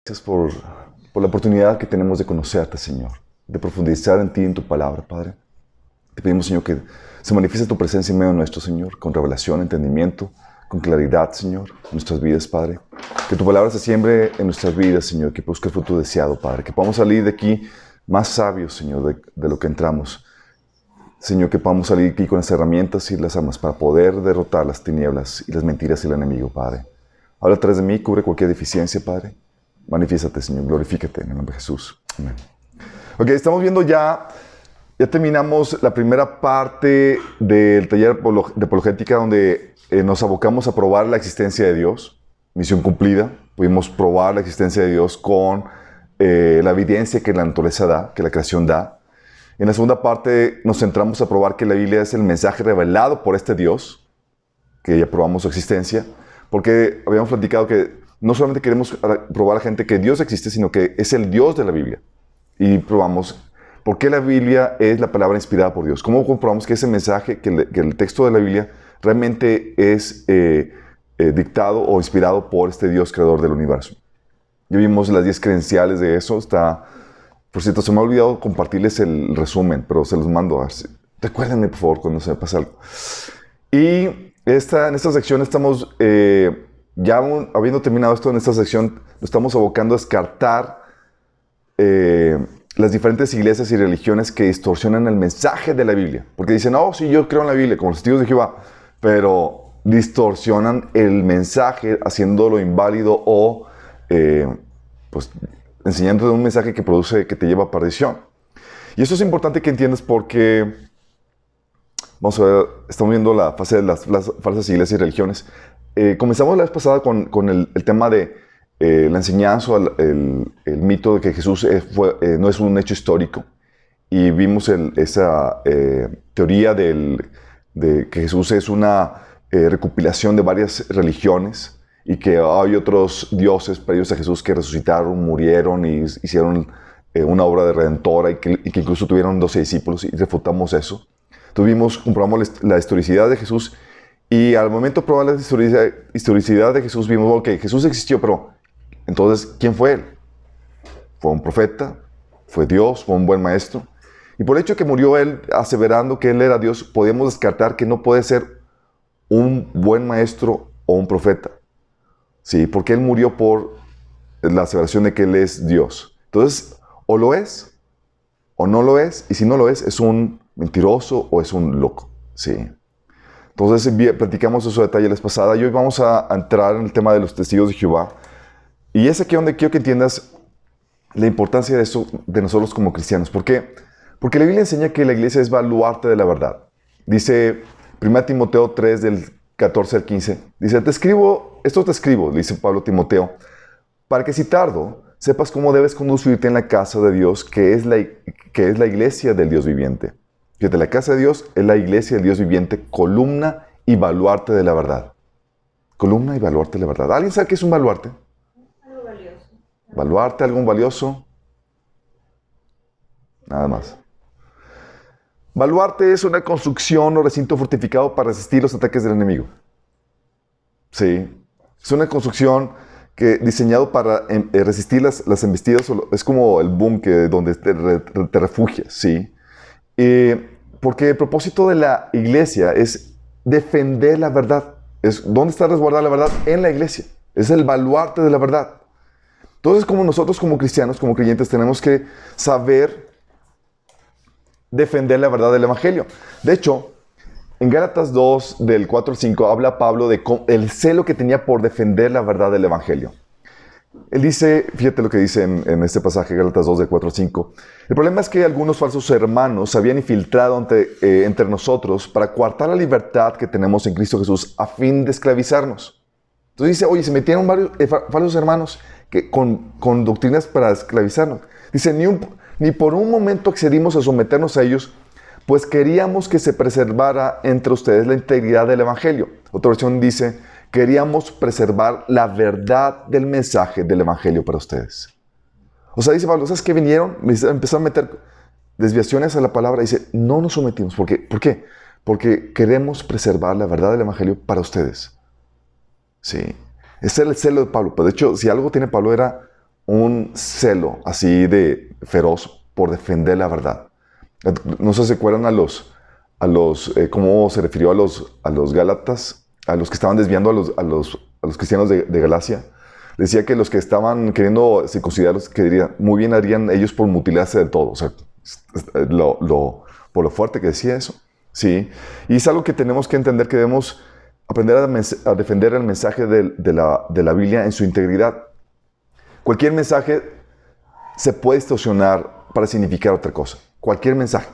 Gracias por la oportunidad que tenemos de conocerte, Señor, de profundizar en ti y en tu palabra, Padre. Te pedimos, Señor, que se manifieste tu presencia en medio nuestro, Señor, con revelación, entendimiento, con claridad, Señor, en nuestras vidas, Padre. Que tu palabra se siembre en nuestras vidas, Señor, que produzca el fruto deseado, Padre. Que podamos salir de aquí más sabios, Señor, de lo que entramos. Señor, que podamos salir aquí con las herramientas y las armas para poder derrotar las tinieblas y las mentiras del enemigo, Padre. Habla a través de mí, cubre cualquier deficiencia, Padre. Manifiéstate, Señor, glorifícate en el nombre de Jesús. Amén. Ok, estamos viendo ya terminamos la primera parte del taller de apologética donde nos abocamos a probar la existencia de Dios. Misión cumplida. Pudimos probar la existencia de Dios con la evidencia que la naturaleza da, que la creación da. En la segunda parte nos centramos a probar que la Biblia es el mensaje revelado por este Dios, que ya probamos su existencia, porque habíamos platicado que no solamente queremos probar a la gente que Dios existe, sino que es el Dios de la Biblia. Y probamos por qué la Biblia es la palabra inspirada por Dios. ¿Cómo comprobamos que ese mensaje, que el texto de la Biblia realmente es dictado o inspirado por este Dios creador del universo? Ya vimos las 10 credenciales de eso. Por cierto, se me ha olvidado compartirles el resumen, pero se los mando. Recuérdenme, por favor, cuando se me pase algo. Y en esta sección estamos, habiendo terminado esto, en esta sección nos estamos abocando a descartar las diferentes iglesias y religiones que distorsionan el mensaje de la Biblia. Porque dicen, oh, sí, yo creo en la Biblia, como los testigos de Jehová, pero distorsionan el mensaje haciéndolo inválido o pues enseñándote un mensaje que te lleva a perdición. Y eso es importante que entiendas porque, vamos a ver, estamos viendo la fase de las falsas iglesias y religiones. Comenzamos la vez pasada con el tema de la enseñanza, el mito de que Jesús no es un hecho histórico. Y vimos esa teoría de que Jesús es una recopilación de varias religiones y que hay otros dioses previos a Jesús que resucitaron, murieron y hicieron una obra de redentora y que incluso tuvieron 12 discípulos y refutamos eso. Entonces comprobamos la historicidad de Jesús y al momento de probar la historicidad de Jesús vimos, ok, Jesús existió, pero entonces, ¿quién fue él? ¿Fue un profeta? ¿Fue Dios? ¿Fue un buen maestro? Y por el hecho de que murió él aseverando que él era Dios, podemos descartar que no puede ser un buen maestro o un profeta. Sí, porque él murió por la aseveración de que él es Dios. Entonces, o lo es, o no lo es, y si no lo es un mentiroso o es un loco. Sí. Entonces, platicamos esos detalles la vez pasada y hoy vamos a entrar en el tema de los testigos de Jehová. Y es aquí donde quiero que entiendas la importancia de eso de nosotros como cristianos. ¿Por qué? Porque la Biblia enseña que la iglesia es baluarte de la verdad. Dice 1 Timoteo 3, del 14 al 15. Dice, esto te escribo, dice Pablo a Timoteo, para que si tardo, sepas cómo debes conducirte en la casa de Dios, que es la iglesia del Dios viviente. Fíjate, la casa de Dios es la iglesia del Dios viviente, columna y baluarte de la verdad. Columna y baluarte de la verdad. ¿Alguien sabe qué es un baluarte? Algo valioso. ¿Baluarte, algo valioso? Nada más. Baluarte es una construcción o recinto fortificado para resistir los ataques del enemigo. Sí. Es una construcción diseñado para resistir las embestidas. Es como el búnker donde te refugias. Sí. Porque el propósito de la iglesia es defender la verdad. ¿Dónde está resguardada la verdad? En la iglesia. Es el baluarte de la verdad. Entonces, como nosotros como cristianos, como creyentes, tenemos que saber defender la verdad del Evangelio. De hecho, en Gálatas 2, del 4 al 5, habla Pablo de el celo que tenía por defender la verdad del Evangelio. Él dice, fíjate lo que dice en este pasaje, Gálatas 2, del 4 al 5. El problema es que algunos falsos hermanos se habían infiltrado entre nosotros para coartar la libertad que tenemos en Cristo Jesús a fin de esclavizarnos. Entonces dice, oye, se metieron varios falsos hermanos con doctrinas para esclavizarnos. Dice, ni por un momento accedimos a someternos a ellos, pues queríamos que se preservara entre ustedes la integridad del Evangelio. Otra versión dice, queríamos preservar la verdad del mensaje del Evangelio para ustedes. O sea, dice Pablo, ¿sabes qué vinieron? Empezaron a meter desviaciones a la palabra. Dice, no nos sometimos. ¿Por qué? Porque queremos preservar la verdad del Evangelio para ustedes. Sí. Ese era el celo de Pablo. Pero de hecho, si algo tiene Pablo era un celo así de feroz por defender la verdad. No sé si se acuerdan cómo se refirió a los Gálatas, a los que estaban desviando a los cristianos de Galacia. Decía que los que estaban queriendo circuncidarlos, que diría, muy bien harían ellos por mutilarse de todo. O sea, por lo fuerte que decía eso. Sí. Y es algo que tenemos que entender, que debemos aprender a defender el mensaje de la Biblia en su integridad. Cualquier mensaje se puede distorsionar para significar otra cosa. Cualquier mensaje.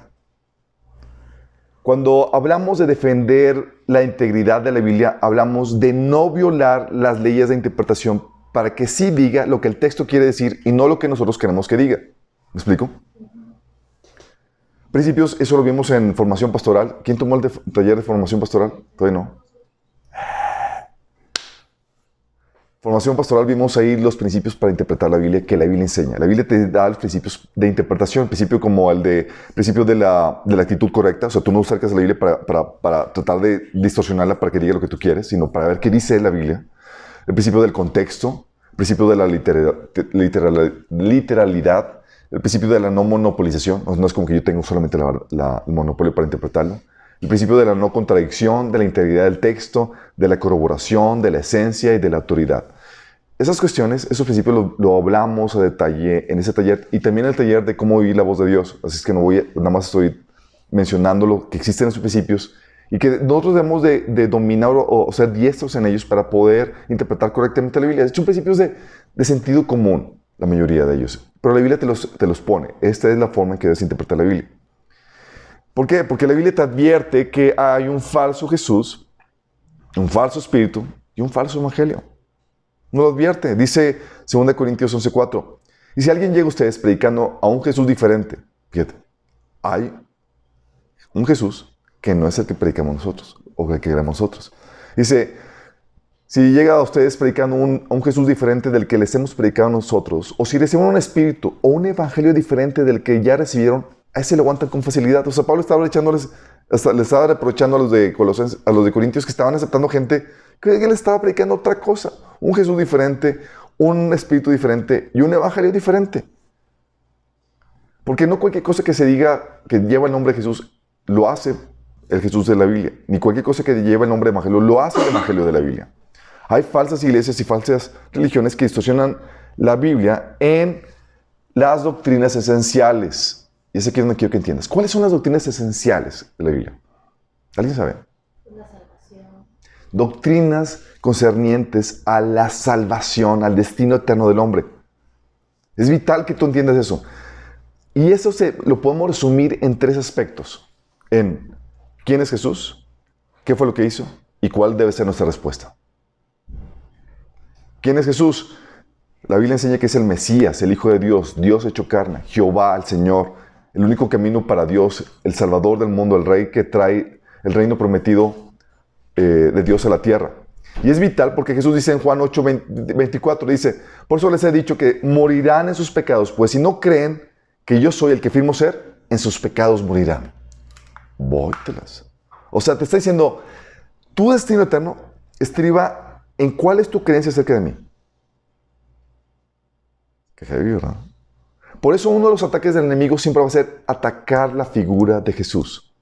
Cuando hablamos de defender la integridad de la Biblia, hablamos de no violar las leyes de interpretación para que sí diga lo que el texto quiere decir y no lo que nosotros queremos que diga. ¿Me explico? Principios, eso lo vimos en formación pastoral. ¿Quién tomó el taller de formación pastoral? Todavía no. Formación pastoral vimos ahí los principios para interpretar la Biblia que la Biblia enseña. La Biblia te da los principios de interpretación, principio como principio de la actitud correcta. O sea, tú no acercas a la Biblia para tratar de distorsionarla para que diga lo que tú quieres, sino para ver qué dice la Biblia. El principio del contexto, el principio de la literalidad, el principio de la no monopolización. No es como que yo tengo solamente el monopolio para interpretarlo. El principio de la no contradicción, de la integridad del texto, de la corroboración, de la esencia y de la autoridad. Esas cuestiones, esos principios lo hablamos a detalle en ese taller y también en el taller de cómo vivir la voz de Dios. Así es que nada más estoy mencionándolo, que existen esos principios y que nosotros debemos de dominar o ser diestros en ellos para poder interpretar correctamente la Biblia. Son principios de sentido común, la mayoría de ellos. Pero la Biblia te los pone. Esta es la forma en que debes interpretar la Biblia. ¿Por qué? Porque la Biblia te advierte que hay un falso Jesús, un falso espíritu y un falso evangelio. No lo advierte. Dice 2 Corintios 11:4. Y si alguien llega a ustedes predicando a un Jesús diferente, fíjate, hay un Jesús que no es el que predicamos nosotros o el que queremos nosotros. Dice, si llega a ustedes predicando a un Jesús diferente del que les hemos predicado nosotros, o si reciben un espíritu o un evangelio diferente del que ya recibieron, a ese lo aguantan con facilidad. O sea, Pablo estaba les estaba reprochando a los de Corintios que estaban aceptando gente que él estaba predicando otra cosa. Un Jesús diferente, un espíritu diferente y un evangelio diferente. Porque no cualquier cosa que se diga que lleva el nombre de Jesús lo hace el Jesús de la Biblia. Ni cualquier cosa que lleva el nombre de evangelio lo hace el evangelio de la Biblia. Hay falsas iglesias y falsas religiones que distorsionan la Biblia en las doctrinas esenciales. Y es aquí donde quiero que entiendas. ¿Cuáles son las doctrinas esenciales de la Biblia? ¿Alguien sabe? La salvación. Doctrinas concernientes a la salvación, al destino eterno del hombre. Es vital que tú entiendas eso. Y eso lo podemos resumir en 3 aspectos. En quién es Jesús, qué fue lo que hizo y cuál debe ser nuestra respuesta. ¿Quién es Jesús? La Biblia enseña que es el Mesías, el Hijo de Dios, Dios hecho carne, Jehová, el Señor, el único camino para Dios, el Salvador del mundo, el Rey que trae el reino prometido de Dios a la tierra. Y es vital porque Jesús dice en Juan 8:24, dice, por eso les he dicho que morirán en sus pecados, pues si no creen que yo soy el que afirmo ser, en sus pecados morirán. Vóytelas. O sea, te está diciendo, tu destino eterno estriba en cuál es tu creencia acerca de mí. Qué heavy, ¿verdad? Por eso uno de los ataques del enemigo siempre va a ser atacar la figura de Jesús.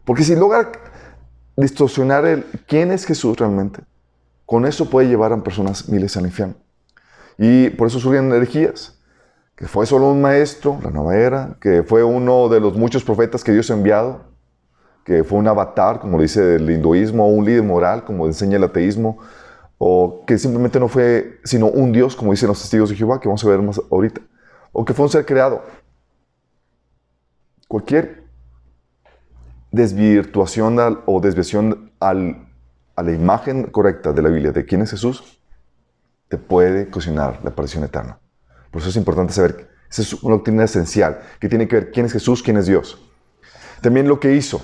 Porque si logra distorsionar quién es Jesús realmente, con eso puede llevar a personas miles al infierno. Y por eso surgen herejías. Que fue solo un maestro, la nueva era, que fue uno de los muchos profetas que Dios ha enviado, que fue un avatar, como dice el hinduismo, o un líder moral, como enseña el ateísmo, o que simplemente no fue sino un Dios, como dicen los testigos de Jehová, que vamos a ver más ahorita, o que fue un ser creado. Cualquier desvirtuación o desviación a la imagen correcta de la Biblia de quién es Jesús, te puede ocasionar la perdición eterna. Por eso es importante saber, esa es una doctrina esencial, que tiene que ver quién es Jesús, quién es Dios. También lo que hizo.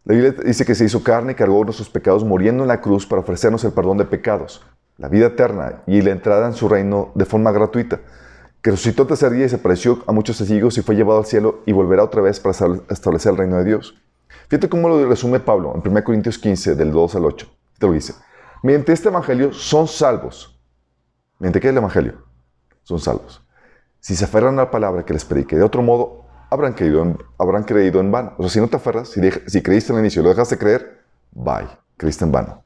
La Biblia dice que se hizo carne y cargó nuestros pecados muriendo en la cruz para ofrecernos el perdón de pecados, la vida eterna y la entrada en su reino de forma gratuita. Que resucitó el tercer día y se apareció a muchos testigos y fue llevado al cielo y volverá otra vez para establecer el reino de Dios. Fíjate cómo lo resume Pablo en 1 Corintios 15, del 2 al 8. Te lo dice. Mediante este evangelio son salvos. ¿Mediante qué es el evangelio? son salvos. Si se aferran a la palabra que les prediqué de otro modo, habrán creído en vano. O sea, si no te aferras, si creíste al inicio y lo dejaste creer, bye, creíste en vano.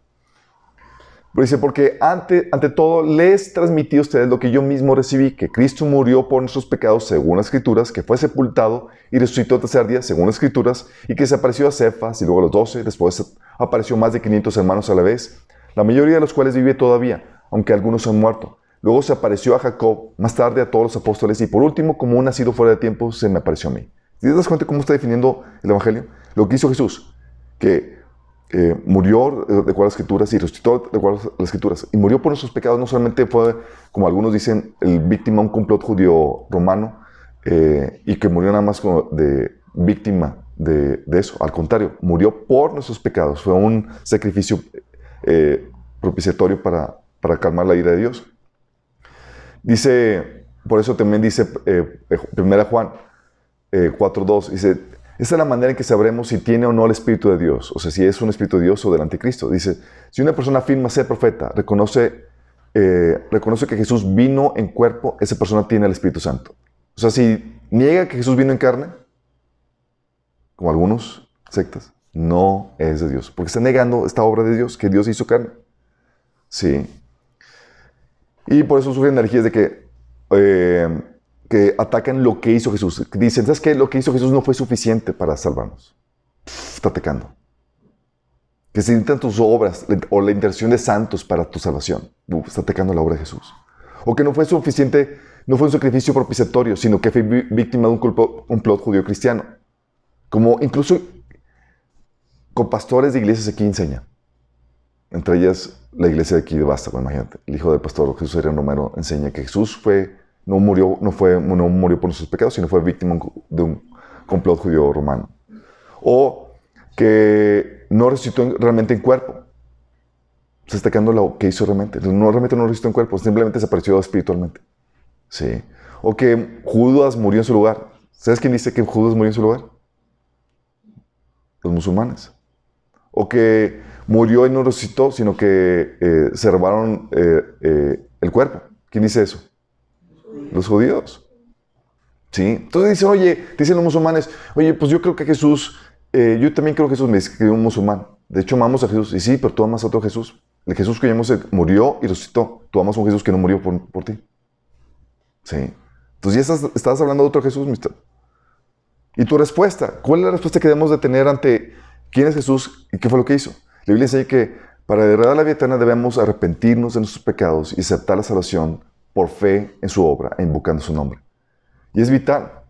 Pero dice, porque ante todo les transmití a ustedes lo que yo mismo recibí, que Cristo murió por nuestros pecados según las Escrituras, que fue sepultado y resucitó el tercer día según las Escrituras, y que se apareció a Cefas y luego a los 12, después apareció más de 500 hermanos a la vez, la mayoría de los cuales vive todavía, aunque algunos han muerto. Luego se apareció a Jacob, más tarde a todos los apóstoles, y por último, como un nacido fuera de tiempo, se me apareció a mí. ¿Te das cuenta cómo está definiendo el Evangelio? Lo que hizo Jesús, que murió de acuerdo a las Escrituras y resucitó de acuerdo a las Escrituras. Y murió por nuestros pecados. No solamente fue, como algunos dicen, el víctima de un complot judío romano y que murió nada más como de víctima de eso. Al contrario, murió por nuestros pecados. Fue un sacrificio propiciatorio para calmar la ira de Dios. Dice, por eso también dice 1 Juan 4:2, dice, esta es la manera en que sabremos si tiene o no el Espíritu de Dios, o sea, si es un Espíritu de Dios o del Anticristo. Dice, si una persona afirma ser profeta, reconoce que Jesús vino en cuerpo, esa persona tiene el Espíritu Santo. O sea, si niega que Jesús vino en carne, como algunos sectas, no es de Dios, porque está negando esta obra de Dios, que Dios hizo carne. Sí. Y por eso surgen energías de que atacan lo que hizo Jesús. Dicen, ¿sabes qué? Lo que hizo Jesús no fue suficiente para salvarnos. Está atacando. Que se necesitan tus obras o la intercesión de santos para tu salvación. Está atacando la obra de Jesús. O que no fue suficiente, no fue un sacrificio propiciatorio, sino que fue víctima de un complot judío cristiano. Como incluso con pastores de iglesias aquí enseña. Entre ellas, la iglesia de aquí de Vástago, imagínate. El hijo del pastor Jesús Adrián Romero enseña que Jesús no murió por nuestros pecados, sino fue víctima de un complot judío romano. O que no resucitó realmente en cuerpo. Se está atacando lo que hizo realmente. Realmente no resucitó en cuerpo, simplemente se apareció espiritualmente. Sí. O que Judas murió en su lugar. ¿Sabes quién dice que Judas murió en su lugar? Los musulmanes. O que murió y no resucitó, sino que se robaron el cuerpo. ¿Quién dice eso? Los judíos. ¿Sí? Entonces dicen los musulmanes, oye, pues yo creo que Jesús, yo también creo que Jesús me escribió un musulmán. De hecho, amamos a Jesús. Y sí, pero tú amas a otro Jesús. El Jesús que llamamos murió y resucitó. Tú amas a un Jesús que no murió por ti. Sí. Entonces ya estás hablando de otro Jesús, mister. ¿Y tu respuesta? ¿Cuál es la respuesta que debemos de tener ante quién es Jesús y qué fue lo que hizo? La Biblia enseña que para heredar la vida eterna debemos arrepentirnos de nuestros pecados y aceptar la salvación por fe en su obra e invocando su nombre. Y es vital.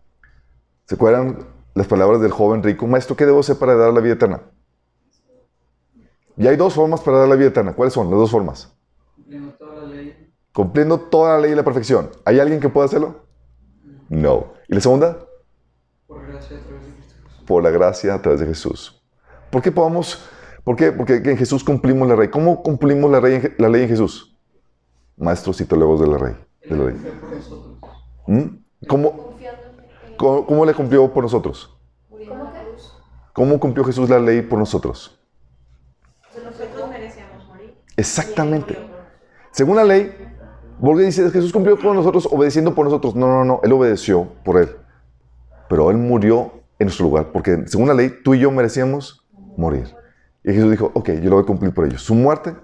¿Se acuerdan las palabras del joven rico? Maestro, ¿qué debo hacer para heredar la vida eterna? Y hay dos formas para dar la vida eterna. ¿Cuáles son las dos formas? Cumpliendo toda la ley. Cumpliendo toda la ley y la perfección. ¿Hay alguien que pueda hacerlo? No. ¿Y la segunda? Por gracia a través de Cristo Jesús. Por la gracia a través de Jesús. ¿Por qué podemos? ¿Por qué? Porque en Jesús cumplimos la ley. ¿Cómo cumplimos la ley en Jesús? Maestros y teólogos de la ley. Él fue por nosotros. ¿Cómo le cumplió por nosotros? ¿Cómo cumplió Jesús la ley por nosotros? Nosotros merecíamos morir. Exactamente. Según la ley, porque dice, Jesús cumplió por nosotros obedeciendo por nosotros. No. Él obedeció por él. Pero él murió en nuestro lugar. Porque según la ley, tú y yo merecíamos morir. Y Jesús dijo, ok, yo lo voy a cumplir por ellos. Su muerte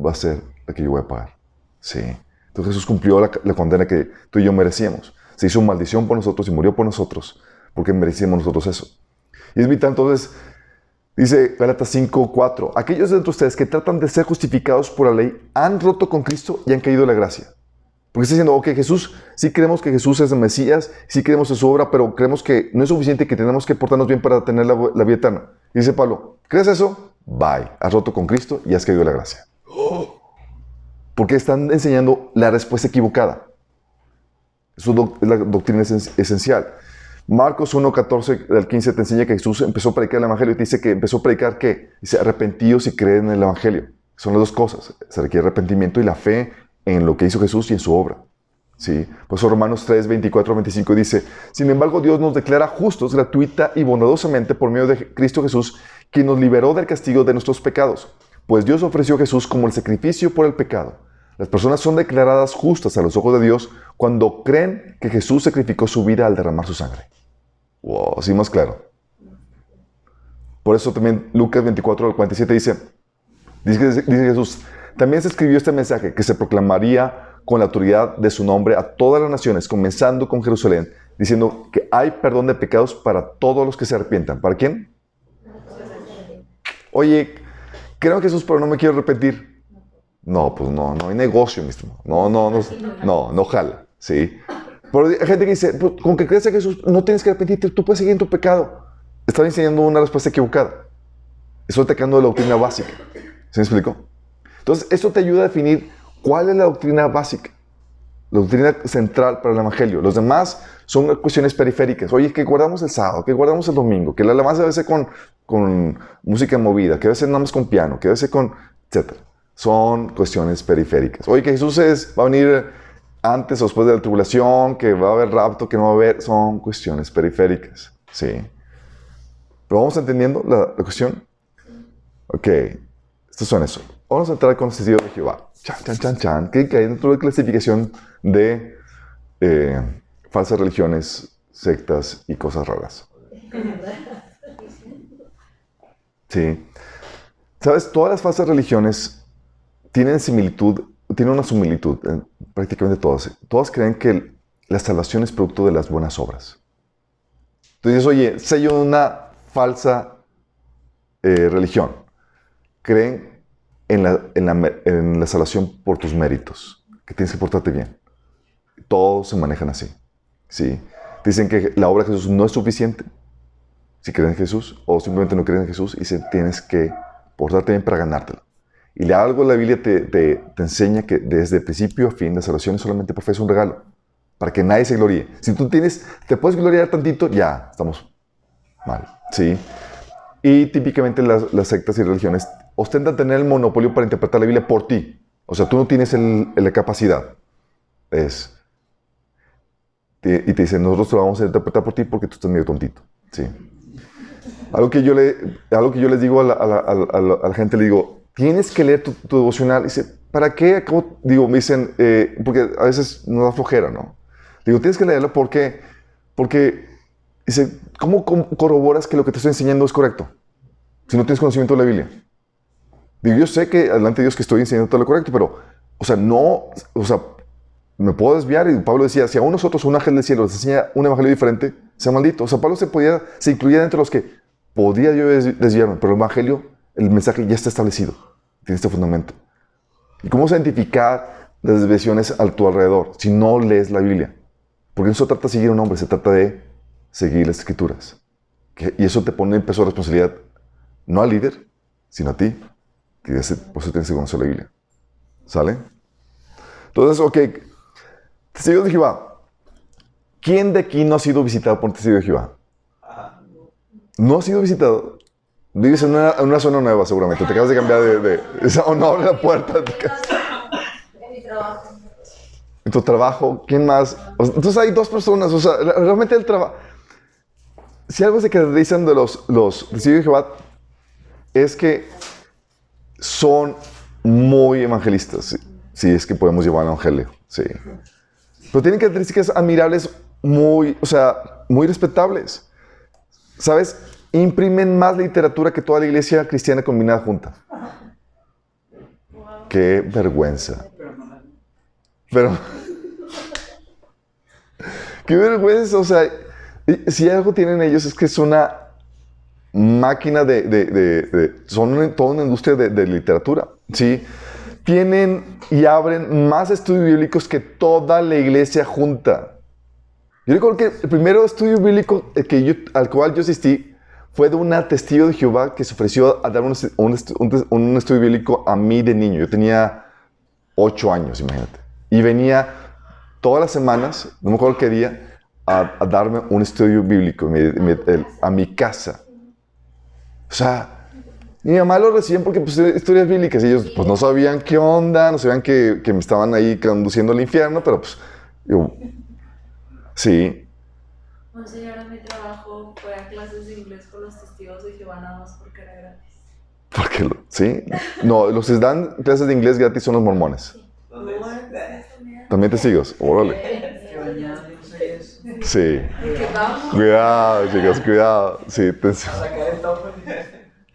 va a ser la que yo voy a pagar. Sí. Entonces Jesús cumplió la condena que tú y yo merecíamos. Se hizo maldición por nosotros y murió por nosotros. Porque merecíamos nosotros eso. Y es vital, entonces, dice Gálatas 5:4. Aquellos de entre ustedes que tratan de ser justificados por la ley han roto con Cristo y han caído de la gracia. Porque está diciendo, ok, Jesús, sí creemos que Jesús es el Mesías, sí creemos en su obra, pero creemos que no es suficiente, que tenemos que portarnos bien para tener la vida eterna. Y dice Pablo, ¿crees eso? Bye. Has roto con Cristo y has caído de la gracia. Porque están enseñando la respuesta equivocada. Eso es la doctrina esencial. Marcos 1:14 al 15 te enseña que Jesús empezó a predicar el Evangelio y te dice que empezó a predicar ¿qué? Dice, arrepentíos y creed en el Evangelio. Son las dos cosas. Se requiere arrepentimiento y la fe en lo que hizo Jesús y en su obra. ¿Sí? Por eso Romanos 3:24-25 dice, sin embargo Dios nos declara justos gratuita y bondadosamente por medio de Cristo Jesús, quien nos liberó del castigo de nuestros pecados. Pues Dios ofreció a Jesús como el sacrificio por el pecado. Las personas son declaradas justas a los ojos de Dios cuando creen que Jesús sacrificó su vida al derramar su sangre. Wow, así más claro. Por eso también Lucas 24 al 47 dice Jesús, también se escribió este mensaje que se proclamaría con la autoridad de su nombre a todas las naciones, comenzando con Jerusalén, diciendo que hay perdón de pecados para todos los que se arrepientan. ¿Para quién? Oye, creo en Jesús, pero no me quiero arrepentir. No, pues no hay negocio, mi estimado. No jala, ¿sí? Pero hay gente que dice, pues, con que crees en Jesús, no tienes que arrepentirte, tú puedes seguir en tu pecado. Están enseñando una respuesta equivocada. Estoy atacando la doctrina básica. ¿Se me explicó? Entonces, esto te ayuda a definir cuál es la doctrina básica, la doctrina central para el Evangelio. Los demás son cuestiones periféricas. Oye, que guardamos el sábado, que guardamos el domingo, que la alabanza a veces con música movida, que a veces nada más con piano, que a veces con... etcétera. Son cuestiones periféricas. Oye, que Jesús va a venir antes o después de la tribulación, que va a haber rapto, que no va a haber... Son cuestiones periféricas. Sí. ¿Pero vamos entendiendo la cuestión? Ok. Estos son eso. Vamos a entrar con los testigos de Jehová. Chan. Que hay dentro de clasificación de falsas religiones, sectas y cosas raras. Sí. ¿Sabes? Todas las falsas religiones tienen una similitud, prácticamente todas. Todas creen que la salvación es producto de las buenas obras. Entonces, oye, sello de una falsa religión. Creen en la salvación por tus méritos, que tienes que portarte bien. Todos se manejan así. ¿Sí? Dicen que la obra de Jesús no es suficiente si crees en Jesús, o simplemente no crees en Jesús y tienes que portarte bien para ganártelo. Y algo de la Biblia te enseña que desde principio a fin la salvación es solamente por fe, es un regalo, para que nadie se gloríe. Si tú te puedes gloriar tantito, ya estamos mal. ¿Sí? Y típicamente las sectas y religiones ostentan tener el monopolio para interpretar la Biblia por ti. O sea, tú no tienes la capacidad. Y te dicen, nosotros te lo vamos a interpretar por ti porque tú estás medio tontito. ¿Sí? Algo que yo les digo a la gente, le digo, tienes que leer tu devocional. Dice, ¿para qué? Me dicen, porque a veces nos da flojera, ¿no? Digo, tienes que leerlo porque dice, ¿cómo corroboras que lo que te estoy enseñando es correcto? Si no tienes conocimiento de la Biblia. Digo, yo sé que delante de Dios que estoy enseñando todo lo correcto, pero, me puedo desviar. Y Pablo decía, si a nosotros un ángel del cielo les enseña un evangelio diferente, sea maldito. O sea, Pablo se incluía dentro de los que podía yo desviarme, pero el evangelio, el mensaje ya está establecido. Tiene este fundamento. ¿Y cómo identificar las desviaciones a tu alrededor si no lees la Biblia? Porque no se trata de seguir a un hombre, se trata de seguir las Escrituras. Y eso te pone en peso de responsabilidad, no al líder, sino a ti. Por eso tienes que conocer la Biblia. ¿Sale? Entonces, ok. Testigos de Jehová. ¿Quién de aquí no ha sido visitado por un testigo de Jehová? ¿No ha sido visitado? Vives en una zona nueva, seguramente. Te acabas de cambiar o no abre la puerta. En mi trabajo. En tu trabajo, ¿quién más? Entonces hay dos personas. O sea, realmente el trabajo... Si algo se caracterizan de los testigos de Jehová es que son muy evangelistas. Si es que podemos llevar el evangelio. Sí. Pero tienen características admirables muy respetables. ¿Sabes? Imprimen más literatura que toda la iglesia cristiana combinada junta. ¡Qué vergüenza! Pero... ¡Qué vergüenza! O sea, si algo tienen ellos es que es una máquina son toda una industria de literatura. ¿Sí? Tienen y abren más estudios bíblicos que toda la iglesia junta. Yo recuerdo que el primer estudio bíblico al cual yo asistí fue de una testigo de Jehová que se ofreció a dar un estudio bíblico a mí de niño. Yo tenía 8 años, imagínate. Y venía todas las semanas, no me acuerdo qué día, a darme un estudio bíblico a mi casa. O sea... Mi mamá lo recibían porque pues, historias bíblicas y ellos pues no sabían qué onda, no sabían que me estaban ahí conduciendo al infierno, pero pues yo, sí. Un señor en mi trabajo fue a clases de inglés con los testigos de Jehová nada más porque era gratis. ¿Sí? No, los que dan clases de inglés gratis son los mormones. También testigos. Órale. Que bañado, yo no sé eso. Sí. Que vamos. Cuidado, chicos, cuidado. Sí, Sacar el tope.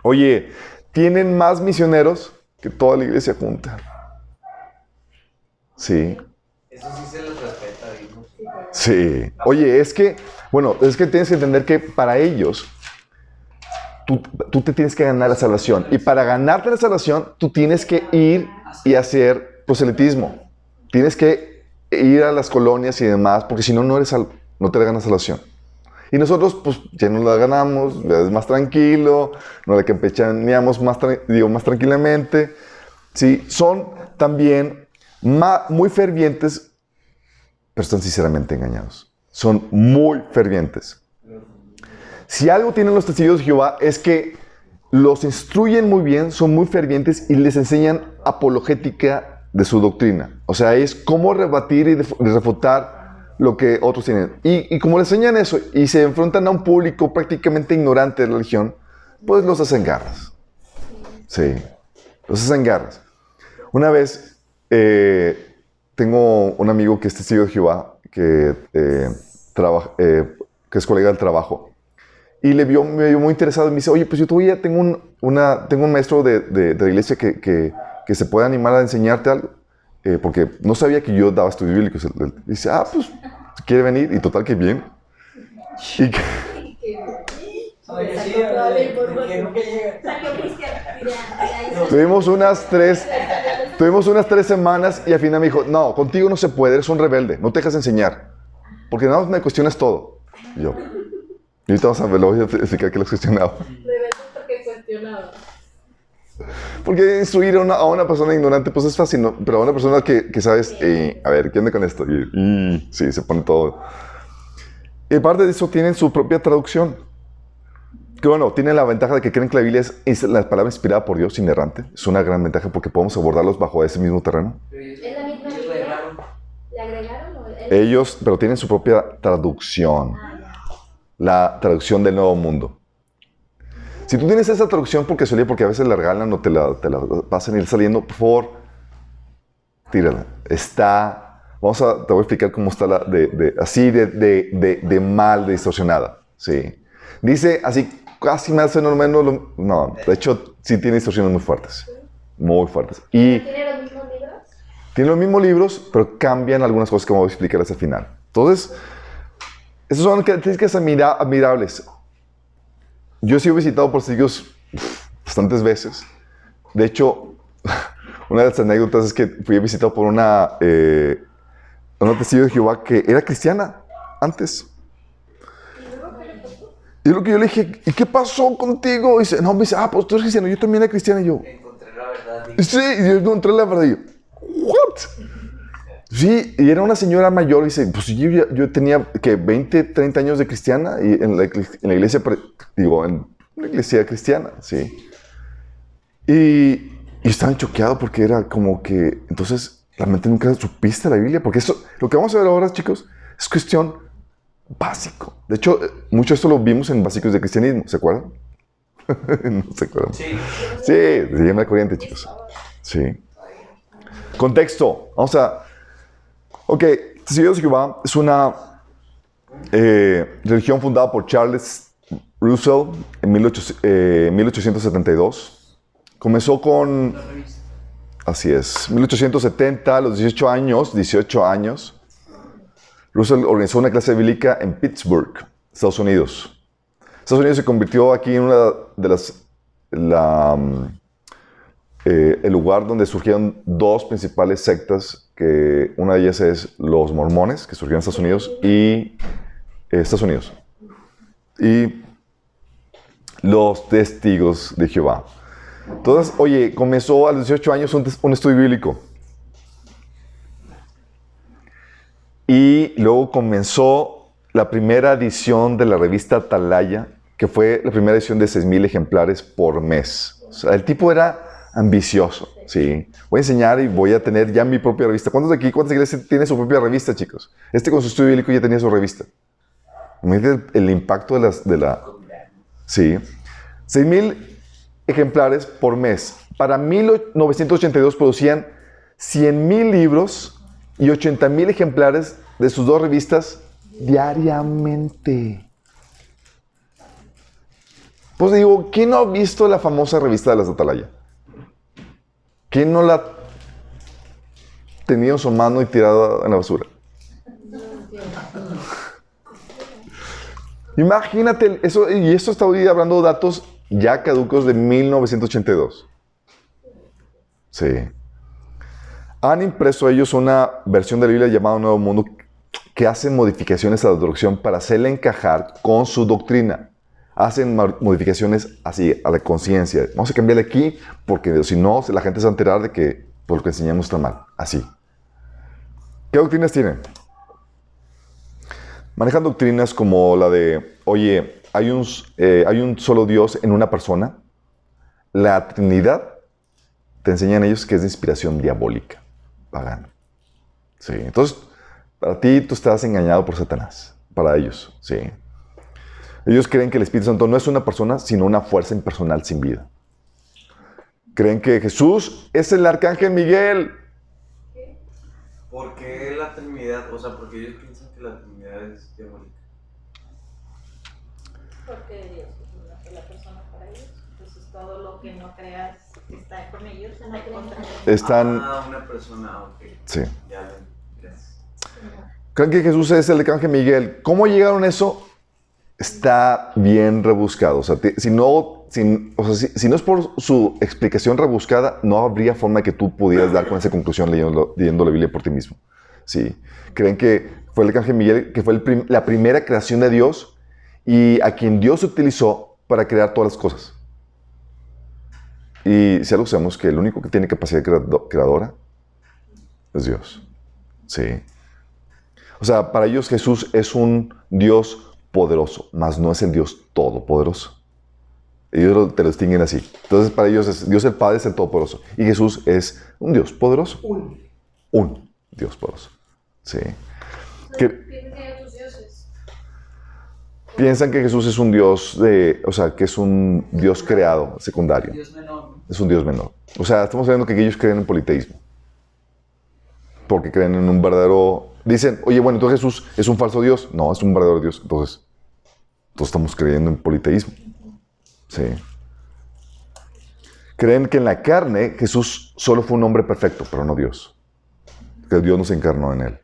Oye, tienen más misioneros que toda la iglesia junta. Sí. Eso sí se les respeta, ¿vimos? Sí. Oye, es que tienes que entender que para ellos, tú te tienes que ganar la salvación. Y para ganarte la salvación, tú tienes que ir y hacer proselitismo. Tienes que ir a las colonias y demás, porque si no, no eres salvo, no te ganas salvación. Y nosotros, pues, ya nos la ganamos, es más tranquilo, nos la campechaneamos más tranquilamente. Sí, son también muy fervientes, pero están sinceramente engañados. Son muy fervientes. Si algo tienen los testigos de Jehová es que los instruyen muy bien, son muy fervientes y les enseñan apologética de su doctrina. O sea, es cómo rebatir y refutar lo que otros tienen. Y como les enseñan eso y se enfrentan a un público prácticamente ignorante de la religión, pues los hacen garras. Sí, los hacen garras. Una vez tengo un amigo que es testigo de Jehová, que es colega del trabajo, y me vio muy interesado y me dice, oye, pues yo todavía tengo un maestro de la iglesia que se puede animar a enseñarte algo, porque no sabía que yo daba estudios bíblicos. Él dice, pues, quiere venir, y total que bien. Y que, Oye, sí, que nunca llega. tuvimos unas 3 semanas y al final me dijo, no, contigo no se puede, eres un rebelde, no te dejas enseñar, porque nada más me cuestionas todo. Y yo, y ahorita vamos a ver, lo voy a explicar que los cuestionaba. Rebelde porque cuestionaba. Porque instruir a una persona ignorante, pues es fácil, ¿no? Pero a una persona que sabes, a ver, ¿qué onda con esto? Sí, se pone todo. Y aparte de eso, tienen su propia traducción. Que bueno, tienen la ventaja de que creen que la Biblia es la palabra inspirada por Dios, inerrante. Es una gran ventaja porque podemos abordarlos bajo ese mismo terreno. ¿Es la misma Biblia? ¿Le agregaron o Ellos, pero tienen su propia traducción. La traducción del Nuevo Mundo. Si tú tienes esa traducción porque a veces la regalan o te la pasan ir saliendo, por favor, tírala. Te voy a explicar cómo está de mal, de distorsionada. Sí. Dice así, casi más o menos, no, de hecho, sí tiene distorsiones muy fuertes. Muy fuertes. Y ¿Tiene los mismos libros? tiene los mismos libros, pero cambian algunas cosas que voy a explicarles al final. Entonces, esas son características admirables. Yo he sido visitado por testigos bastantes veces. De hecho, una de las anécdotas es que fui visitado por una testigo de Jehová que era cristiana antes. Y lo que yo le dije, ¿y qué pasó contigo? Y me dice, pues tú eres cristiano, yo también era cristiano. Y yo, Encontré la verdad. sí, y yo encontré la verdad. Y yo, ¿what? Sí, y era una señora mayor, y dice, pues yo tenía, que 20, 30 años de cristiana, y en la iglesia, en una iglesia cristiana, sí. Y estaban choqueados porque era como que, entonces, realmente nunca supiste la Biblia, porque eso, lo que vamos a ver ahora, chicos, es cuestión básico. De hecho, mucho de esto lo vimos en Básicos de Cristianismo, ¿se acuerdan? ¿No se acuerdan? Sí. Sí, se llama la corriente, chicos. Sí. Contexto. Vamos a... Ok, Testigos de Jehová es una religión fundada por Charles Russell en 1872. Comenzó con... La revista. Así es, 1870, a los 18 años, Russell organizó una clase bíblica en Pittsburgh, Estados Unidos. Estados Unidos se convirtió aquí en una de el lugar donde surgieron dos principales sectas, que una de ellas es los mormones, que surgieron en Estados Unidos, y los testigos de Jehová. Entonces, oye, comenzó a los 18 años un estudio bíblico. Y luego comenzó la primera edición de la revista Atalaya, que fue la primera edición de 6,000 ejemplares por mes. O sea, el tipo era ambicioso, ¿sí? Voy a enseñar y voy a tener ya mi propia revista. ¿Cuántas iglesias tienen su propia revista, chicos? Con su estudio bíblico ya tenía su revista. Imagínate el impacto de la... Sí. 6,000 ejemplares por mes. Para 1982 producían 100,000 libros y 80,000 ejemplares de sus 2 revistas diariamente. Pues digo, ¿quién no ha visto la famosa revista de las Atalaya? ¿Quién no la ha tenido en su mano y tirada en la basura? Imagínate eso, y esto está hoy hablando de datos ya caducos de 1982. Sí. Han impreso ellos una versión de la Biblia llamada Nuevo Mundo que hace modificaciones a la traducción para hacerla encajar con su doctrina. Hacen modificaciones así a la conciencia. Vamos a cambiarle aquí porque si no, la gente se va a enterar de que por lo que enseñamos está mal. Así. ¿Qué doctrinas tienen? Manejan doctrinas como la de, oye, hay un solo Dios en una persona. La Trinidad, te enseñan ellos que es de inspiración diabólica, pagana. Sí, entonces, para ti tú estás engañado por Satanás. Para ellos, sí. Ellos creen que el Espíritu Santo no es una persona, sino una fuerza impersonal sin vida. Creen que Jesús es el arcángel Miguel. ¿Por qué la Trinidad? O sea, porque ellos piensan que la Trinidad es diabólica. Porque Dios es una sola persona para ellos. Entonces todo lo que no creas que está con ellos está en contra de ellos. Están... una persona, ok. Sí. Ya ven, gracias. Creen que Jesús es el arcángel Miguel. ¿Cómo llegaron a eso? Está bien rebuscado. O sea, si no es por su explicación rebuscada, no habría forma de que tú pudieras dar con esa conclusión leyendo la Biblia por ti mismo. Sí. Creen que fue el arcángel Miguel, que fue la primera creación de Dios y a quien Dios utilizó para crear todas las cosas. Y si algo sabemos que el único que tiene capacidad creadora es Dios. Sí. O sea, para ellos Jesús es un Dios poderoso, mas no es el Dios todopoderoso. Ellos te lo distinguen así. Entonces, para ellos Dios el Padre es el todopoderoso. Y Jesús es un Dios poderoso. Un Dios poderoso. Sí. Piensan que Jesús es un Dios que es un Dios creado, secundario. Dios menor. Es un Dios menor. O sea, estamos hablando que ellos creen en politeísmo. Porque creen en un verdadero... Dicen, oye, bueno, entonces Jesús es un falso Dios. No, es un verdadero Dios. Entonces estamos creyendo en politeísmo. Sí. Creen que en la carne Jesús solo fue un hombre perfecto, pero no Dios. Que Dios no se encarnó en él.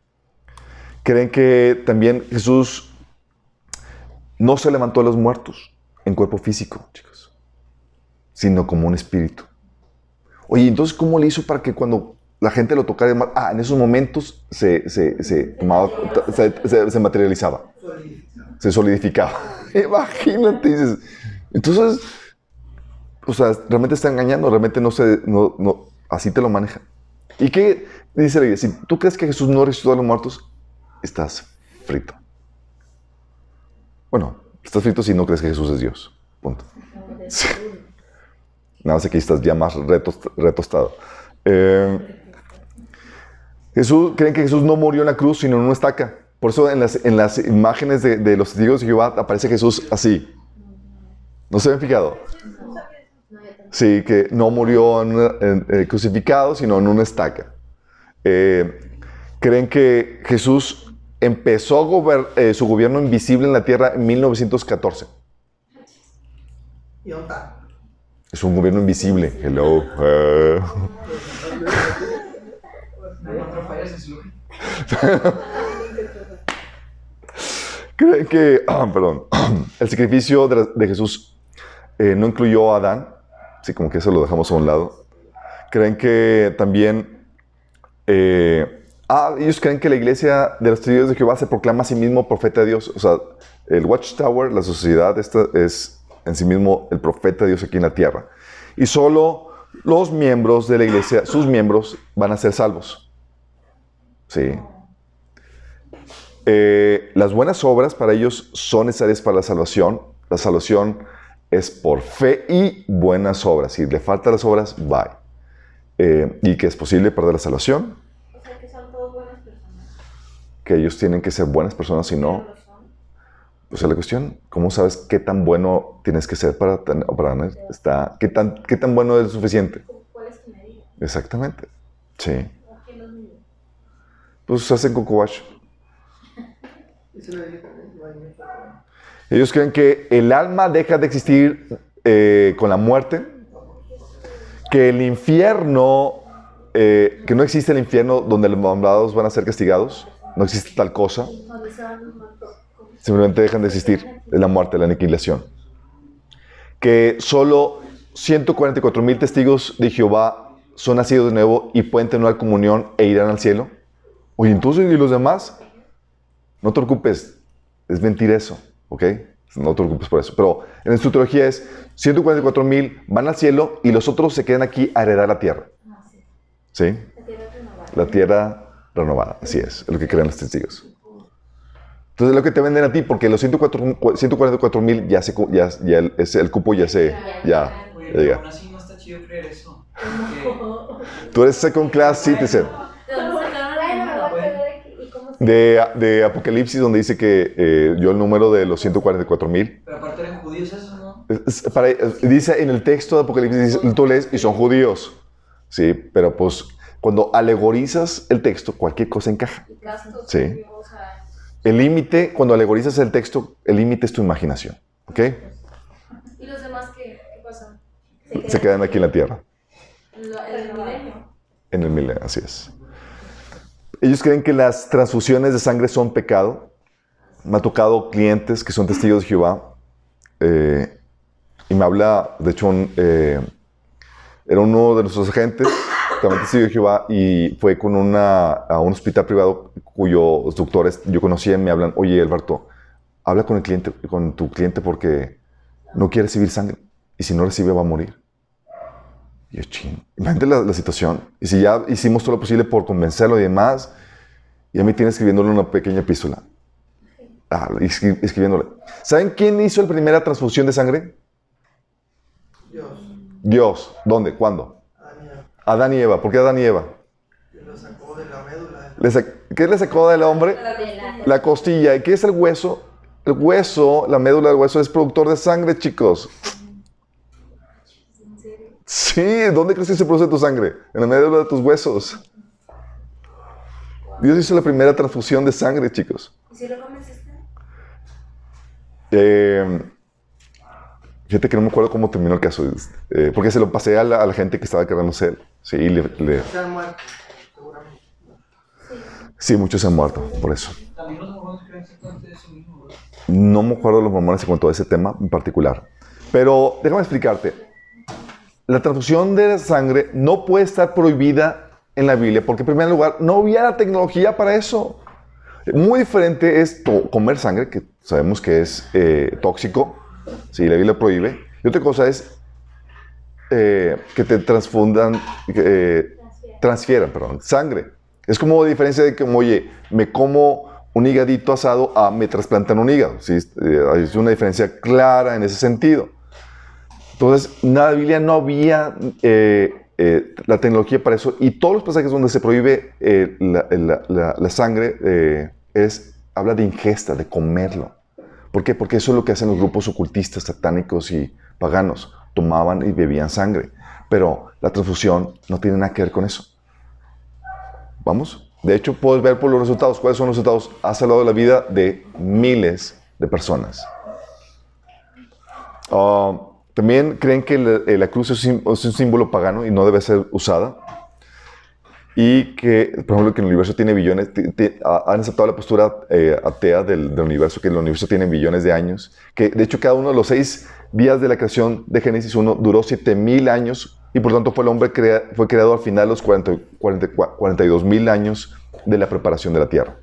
Creen que también Jesús no se levantó de los muertos en cuerpo físico, chicos, sino como un espíritu. Oye, entonces, ¿cómo le hizo para que cuando la gente lo tocara? En esos momentos se materializaba, se solidificaba. Imagínate, dices. Entonces, o sea, realmente está engañando, realmente no, así te lo maneja. ¿Y qué dice la Iglesia? Si tú crees que Jesús no resucitó de los muertos, estás frito. Bueno, estás frito si no crees que Jesús es Dios. Punto. Sí. Nada más que aquí estás ya más retostado. Creen que Jesús no murió en la cruz, sino en una estaca. Por eso en las imágenes de los testigos de Jehová aparece Jesús así. ¿No se habían fijado? Sí, que no murió crucificado, sino en una estaca. Creen que Jesús empezó su gobierno invisible en la tierra en 1914. ¿Y dónde está? Es un gobierno invisible. Hello. No encontró fallas en su lógica. Creen que, el sacrificio de Jesús no incluyó a Adán. Sí, como que eso lo dejamos a un lado. Creen que también... ellos creen que la iglesia de los testigos de Jehová se proclama a sí mismo profeta de Dios. O sea, el Watchtower, la sociedad esta, es en sí mismo el profeta de Dios aquí en la tierra. Y solo los miembros de la iglesia, sus miembros, van a ser salvos. Sí. Las buenas obras para ellos son necesarias para la salvación. La salvación es por fe y buenas obras. Si le faltan las obras, bye. Y que es posible perder la salvación. O sea, que son todos buenas personas. Que ellos tienen que ser buenas personas, si no... Pero lo son. Pues es la cuestión. ¿Cómo sabes qué tan bueno tienes que ser para qué tan bueno es suficiente? ¿Cuál es tu medida? Exactamente. Sí. pues hacen cocobacho. Eso lo dije también, no hay mucho. Ellos creen que el alma deja de existir con la muerte, que el infierno, que no existe el infierno donde los malvados van a ser castigados, no existe tal cosa, simplemente dejan de existir de la muerte, la aniquilación. Que solo 144,000 testigos de Jehová son nacidos de nuevo y pueden tener comunión e irán al cielo. Oye, entonces, ¿y los demás? No te preocupes, es mentira eso, ¿ok? No te preocupes por eso. Pero en su teología es 144,000 van al cielo y los otros se quedan aquí a heredar la tierra. ¿Sí? La tierra renovada. La tierra renovada, así es lo que creen los testigos. Entonces es lo que te venden a ti, porque los 144,000 ya es el cupo ya Oye, pero llega. aún así no está chido creer eso. Tú eres second class citizen. ¿De dónde sacaron el Bueno, me número? voy a quedar aquí. ¿Y cómo se De Apocalipsis, donde dice que yo el número de los 144,000. Pero aparte eran judíos esos, ¿no? Dice en el texto de Apocalipsis, tú lees y son judíos. Sí, pero pues cuando alegorizas el texto, cualquier cosa encaja. Gastos, Sí. o sea, El límite, cuando alegorizas el texto, el límite es tu imaginación. ¿Ok? ¿y los demás qué pasa? Se quedan aquí en la tierra. El milenio. En el milenio, así es. Ellos creen que las transfusiones de sangre son pecado. Me ha tocado clientes que son testigos de Jehová. Y me habla, de hecho, era uno de nuestros agentes, también testigo de Jehová, y fue con a un hospital privado cuyos doctores yo conocía y me hablan, oye, Alberto, habla con tu cliente porque no quiere recibir sangre. Y si no recibe, va a morir. Y yo, ching, imagínate la situación. Y si ya hicimos todo lo posible por convencerlo y demás, y a mí tiene escribiéndole una pequeña epístola. Escribiéndole. ¿Saben quién hizo la primera transfusión de sangre? Dios. Dios. ¿Dónde? ¿Cuándo? Daniel, Adán y Eva. ¿Por qué Adán y Eva? que lo sacó de la médula. ¿Qué le sacó del hombre? La costilla. ¿Y qué es el hueso? El hueso, la médula del hueso es productor de sangre, chicos. ¿En serio? Sí, ¿dónde crees que se produce tu sangre? En la médula de tus huesos. Dios hizo la primera transfusión de sangre, chicos. ¿Y si lo convenciste? Fíjate que no me acuerdo cómo terminó el caso, porque se lo pasé a la gente que estaba quedándose él. Sí, Se han muerto, seguramente. sí, muchos se han muerto por eso. También los mormones creen exactamente eso mismo, ¿verdad? No me acuerdo de los mormones en cuanto a ese tema en particular. Pero déjame explicarte. La transfusión de sangre no puede estar prohibida en la Biblia, porque en primer lugar no había la tecnología para eso. Muy diferente es comer sangre, que sabemos que es tóxico, si la Biblia prohíbe. Y otra cosa es que te transfieran, sangre. Es como diferencia de que, oye, me como un higadito asado a me trasplantan un hígado. ¿Sí? Es una diferencia clara en ese sentido. Entonces, en la Biblia no había la tecnología para eso. Y todos los pasajes donde se prohíbe la sangre habla de ingesta, de comerlo. ¿Por qué? Porque eso es lo que hacen los grupos ocultistas, satánicos y paganos. Tomaban y bebían sangre. Pero la transfusión no tiene nada que ver con eso. ¿Vamos? De hecho, puedes ver por los resultados. ¿Cuáles son los resultados? Ha salvado la vida de miles de personas. También creen que la cruz es un símbolo pagano y no debe ser usada. Y que, por ejemplo, que el universo tiene billones, han aceptado la postura atea del universo, que el universo tiene billones de años, que de hecho cada uno de los 6 días de la creación de Génesis 1 duró 7,000 años, y por tanto el hombre fue creado al final de los 42,000 años de la preparación de la tierra.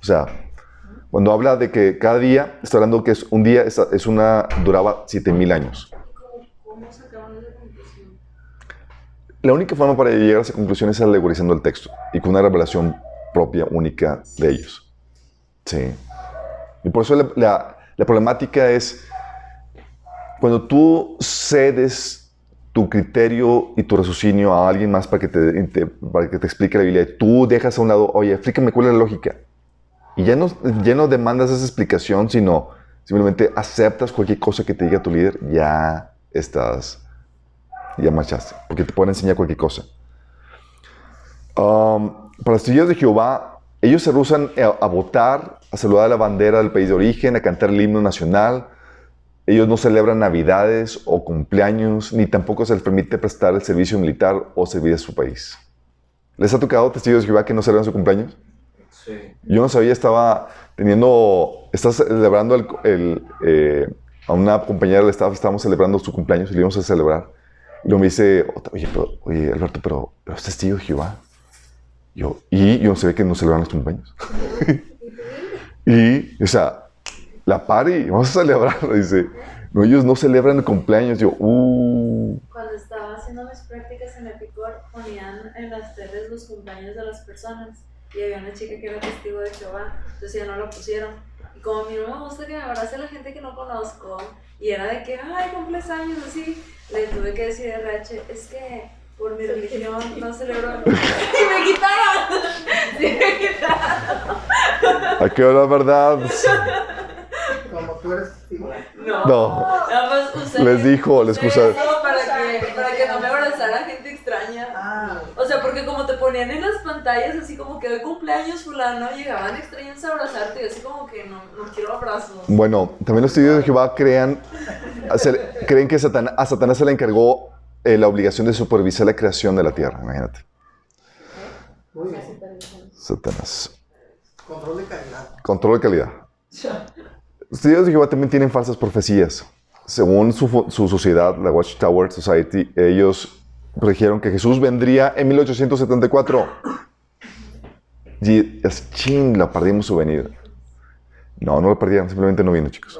O sea, cuando habla de que cada día, está hablando que es un día, duraba 7,000 años. ¿Cómo sacaron esa conclusión? La única forma para llegar a esa conclusión es alegorizando el texto y con una revelación propia, única de ellos. Sí. Y por eso la problemática es cuando tú cedes tu criterio y tu raciocinio a alguien más para que te explique la Biblia, tú dejas a un lado, oye, explícame cuál es la lógica. Y ya no demandas esa explicación, sino simplemente aceptas cualquier cosa que te diga tu líder, ya marchaste, porque te pueden enseñar cualquier cosa. Para los testigos de Jehová, Ellos se rehusan a votar, a saludar a la bandera del país de origen, a cantar el himno nacional. Ellos no celebran navidades o cumpleaños, ni tampoco se les permite prestar el servicio militar o servir a su país. ¿Les ha tocado testigos de Jehová que no celebran su cumpleaños? Sí. Yo no sabía, estaba celebrando a una compañera del staff, estábamos celebrando su cumpleaños y le íbamos a celebrar. Y luego me dice, oye Alberto, pero es testigo de Jehová. Yo no sabía que no celebran los cumpleaños. O sea, la party, vamos a celebrar. Dice, no, ellos no celebran el cumpleaños. Yo, Cuando estaba haciendo mis prácticas en Epicor, ponían en las teles los cumpleaños de las personas. Y había una chica que era testigo de Jehová, entonces ya no la pusieron. Y como a mí no me gusta que me abrace la gente que no conozco, y era de que, ay, cumples años, así, le tuve que decir a RH, es que por mi religión no celebro. ¡Y me quitaron! ¡Sí, me quitaron! ¿a qué hora, verdad? Como tú eres testigo. No. Nada más usé Les dijo, les eso puso. para que no me abrazara gente extraña. O sea, porque como te ponían en las pantallas así como que hoy cumpleaños fulano, llegaban extraños a abrazarte y así como que no quiero abrazos. Bueno, también los testigos de Jehová creen que a Satanás se le encargó la obligación de supervisar la creación de la tierra, imagínate. Muy bien. Satanás. Control de calidad. Control de calidad. Los testigos de Jehová también tienen falsas profecías. Según su sociedad, la Watchtower Society, ellos predijeron que Jesús vendría en 1874. Y la perdimos su venida. No lo perdieron, simplemente no vino, chicos.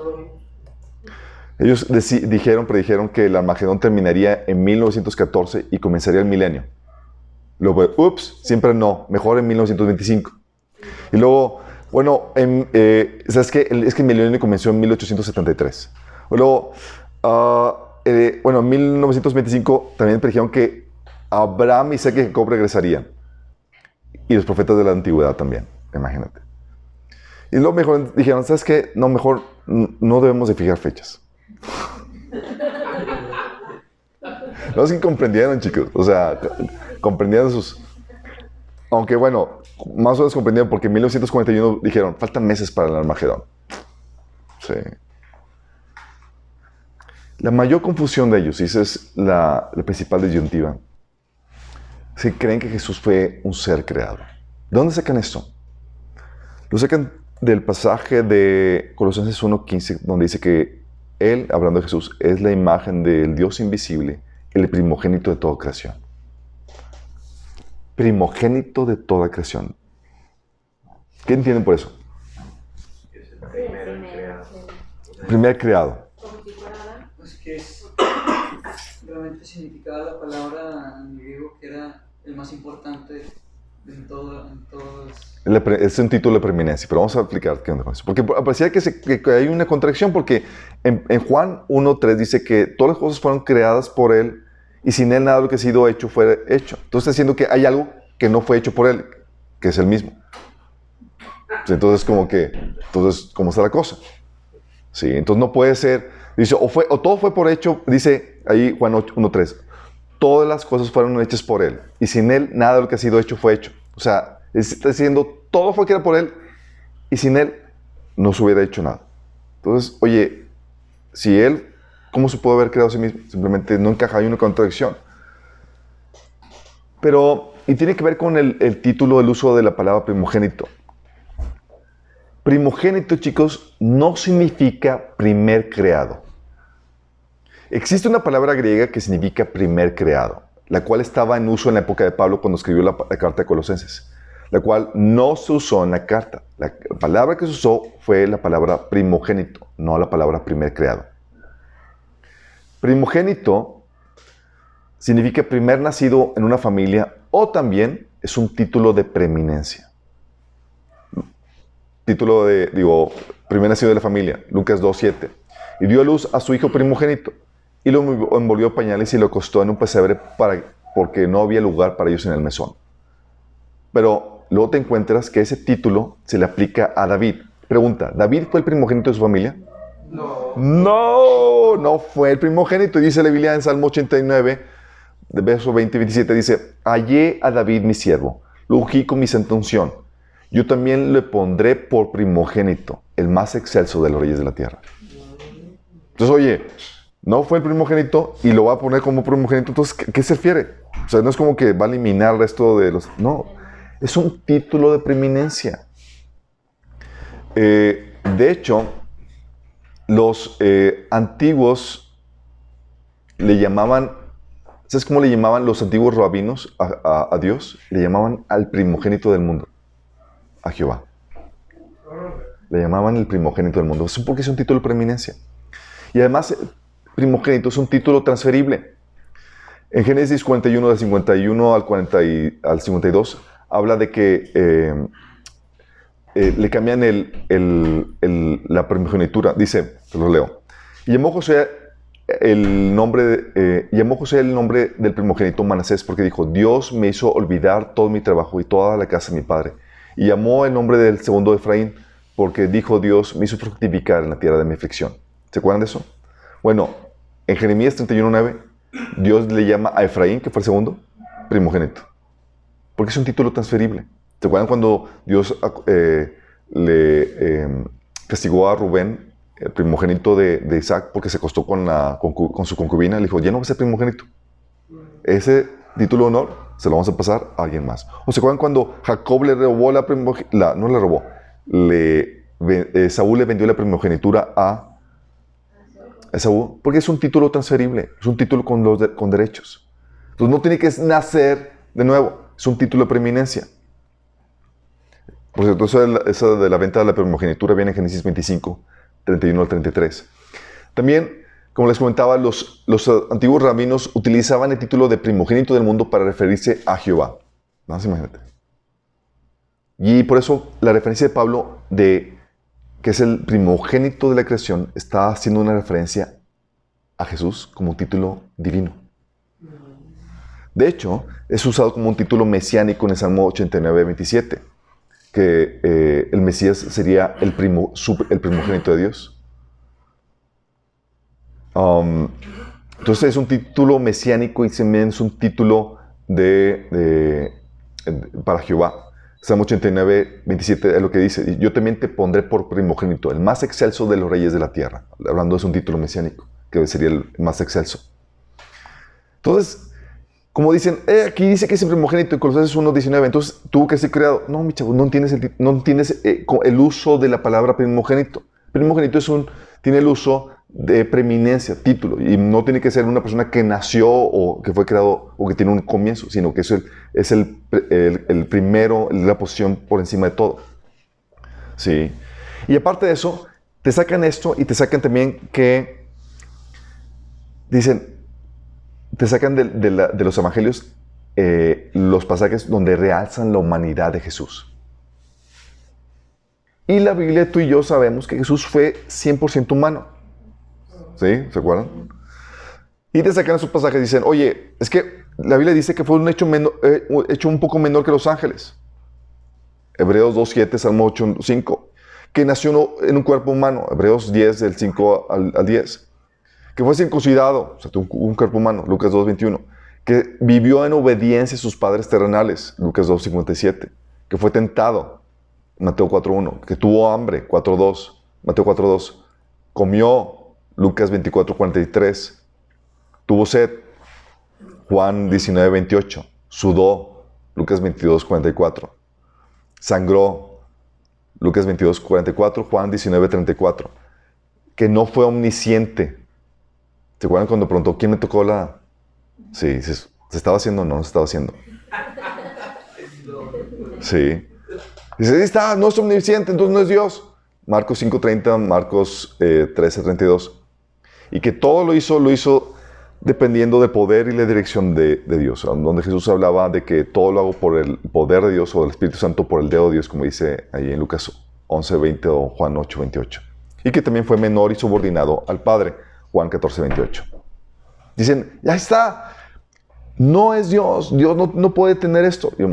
Ellos predijeron que el Armagedón terminaría en 1914 y comenzaría el milenio. Luego, siempre no, mejor en 1925. Y luego, bueno, ¿sabes qué? Es que el milenio comenzó en 1873. Luego, en 1925 también predijeron que Abraham, Isaac y Jacob regresarían. Y los profetas de la antigüedad también, imagínate. Y luego mejor dijeron, ¿sabes qué? No, mejor no debemos de fijar fechas. No, es que comprendieron, chicos. O sea, comprendieron sus... Aunque bueno, más o menos comprendieron porque en 1941 dijeron, faltan meses para el Armagedón. Sí. La mayor confusión de ellos, y esa es la principal disyuntiva, es que creen que Jesús fue un ser creado. ¿De dónde sacan esto? Lo sacan del pasaje de Colosenses 1:15, donde dice que Él, hablando de Jesús, es la imagen del Dios invisible, el primogénito de toda creación. Primogénito de toda creación. ¿Qué entienden por eso? Es el primero creado. Primer creado. Pues que es realmente significaba la palabra en griego que era el más importante en todos. Es un título de preeminencia, pero vamos a explicar qué onda con eso. Porque parecía que hay una contradicción, porque en Juan 1:3 dice que todas las cosas fueron creadas por Él y sin Él nada de lo que ha sido hecho fue hecho. Entonces está diciendo que hay algo que no fue hecho por Él, que es Él mismo. Entonces, ¿cómo está la cosa? Sí, entonces no puede ser, dice, o todo fue por hecho, dice ahí Juan 1:3, todas las cosas fueron hechas por Él y sin Él nada de lo que ha sido hecho fue hecho. O sea, está diciendo, todo fue creado por Él y sin Él no se hubiera hecho nada. Entonces, oye, si Él, ¿cómo se puede haber creado a sí mismo? Simplemente no encaja, hay una contradicción. Pero, y tiene que ver con el título, el uso de la palabra primogénito. Primogénito, chicos, no significa primer creado. Existe una palabra griega que significa primer creado, la cual estaba en uso en la época de Pablo cuando escribió la carta de Colosenses, la cual no se usó en la carta. La palabra que se usó fue la palabra primogénito, no la palabra primer creado. Primogénito significa primer nacido en una familia o también es un título de preeminencia. Título primer nacido de la familia, Lucas 2:7. Y dio a luz a su hijo primogénito y lo envolvió en pañales y lo acostó en un pesebre porque no había lugar para ellos en el mesón. Pero luego te encuentras que ese título se le aplica a David. Pregunta, ¿David fue el primogénito de su familia? No fue el primogénito. Dice la Biblia en Salmo 89, verso 20 y 27, dice, hallé a David mi siervo, lo ungí con mi santa unción, yo también le pondré por primogénito, el más excelso de los reyes de la tierra. Entonces, oye, no fue el primogénito y lo va a poner como primogénito, entonces, ¿qué se refiere? O sea, no es como que va a eliminar el resto de los... No, es un título de preeminencia. De hecho, los antiguos le llamaban... ¿Sabes cómo le llamaban los antiguos rabinos a Dios? Le llamaban al primogénito del mundo, a Jehová. Le llamaban el primogénito del mundo. Eso porque es un título de preeminencia. Y además, primogénito es un título transferible. En Génesis 41, del 51 al 52, habla de que le cambian la primogenitura. Dice, te lo leo. Y llamó José el nombre del primogénito Manasés, porque dijo, Dios me hizo olvidar todo mi trabajo y toda la casa de mi padre. Y llamó el nombre del segundo Efraín, porque dijo Dios, me hizo fructificar en la tierra de mi aflicción. ¿Se acuerdan de eso? Bueno, en Jeremías 31:9, Dios le llama a Efraín, que fue el segundo, primogénito. Porque es un título transferible. ¿Se acuerdan cuando Dios castigó a Rubén, el primogénito de Isaac, porque se acostó con su concubina? Le dijo, ya no va a ser primogénito. Ese título de honor se lo vamos a pasar a alguien más. ¿O se acuerdan cuando Jacob le robó no le robó, Saúl le vendió la primogenitura a Esaú? Porque es un título transferible, es un título con derechos. Entonces no tiene que nacer de nuevo, es un título de preeminencia. Por cierto, eso de la venta de la primogenitura viene en Génesis 25, 31 al 33. También, como les comentaba, los antiguos rabinos utilizaban el título de primogénito del mundo para referirse a Jehová. Nada más imagínate. Y por eso la referencia de Pablo de que es el primogénito de la creación está haciendo una referencia a Jesús como un título divino. De hecho, es usado como un título mesiánico en el Salmo 89, 27, que el Mesías sería el primogénito de Dios. Entonces es un título mesiánico y también es un título para Jehová. Salmo 89, 27 es lo que dice, yo también te pondré por primogénito, el más excelso de los reyes de la tierra. Hablando es un título mesiánico, que sería el más excelso. Entonces, como dicen, aquí dice que es el primogénito en Colosenses 1:19, entonces tuvo que ser creado. No, mi chavo, no entiendes el uso de la palabra primogénito. Primogénito tiene el uso de preeminencia, título, y no tiene que ser una persona que nació o que fue creado o que tiene un comienzo, sino que es el primero, la posición por encima de todo. Sí. Y aparte de eso, te sacan esto y te sacan también que dicen, te sacan de los evangelios los pasajes donde realzan la humanidad de Jesús. Y la Biblia, tú y yo sabemos que Jesús fue 100% humano. ¿Sí? ¿Se acuerdan? Y te sacan esos pasajes y dicen, oye, es que la Biblia dice que fue un hecho un poco menor que los ángeles. Hebreos 2:7, Salmo 8:5. Que nació en un cuerpo humano. Hebreos 10, del 5 al 10. Que fue circuncidado, o sea, un cuerpo humano. Lucas 2:21. Que vivió en obediencia a sus padres terrenales. Lucas 2:57. Que fue tentado. Mateo 4:1. Que tuvo hambre. 4:2. Mateo 4:2. Comió. Lucas 24:43. Tuvo sed. Juan 19:28. Sudó. Lucas 22:44. Sangró. Lucas 22:44. Juan 19:34. Que no fue omnisciente. ¿Se acuerdan cuando preguntó quién me tocó la...? Sí, ¿se estaba haciendo o no se estaba haciendo? Sí. Dice, ahí está, no es omnisciente, entonces no es Dios. Marcos 5:30, Marcos 13:32. Y que todo lo hizo dependiendo del poder y la dirección de Dios. Donde Jesús hablaba de que todo lo hago por el poder de Dios o del Espíritu Santo por el dedo de Dios, como dice ahí en Lucas 11:20 o Juan 8:28. Y que también fue menor y subordinado al Padre, Juan 14:28. Dicen, ya está, no es Dios, Dios no puede tener esto. Yo,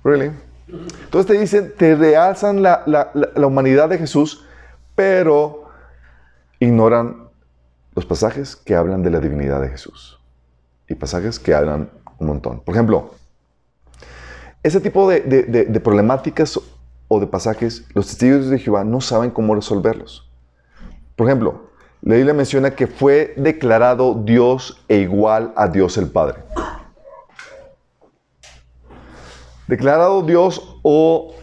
¿really? Entonces te dicen, te realzan la humanidad de Jesús, pero ignoran los pasajes que hablan de la divinidad de Jesús. Y pasajes que hablan un montón. Por ejemplo, ese tipo de problemáticas o de pasajes, los testigos de Jehová no saben cómo resolverlos. Por ejemplo, la Biblia menciona que fue declarado Dios e igual a Dios el Padre. Declarado Dios o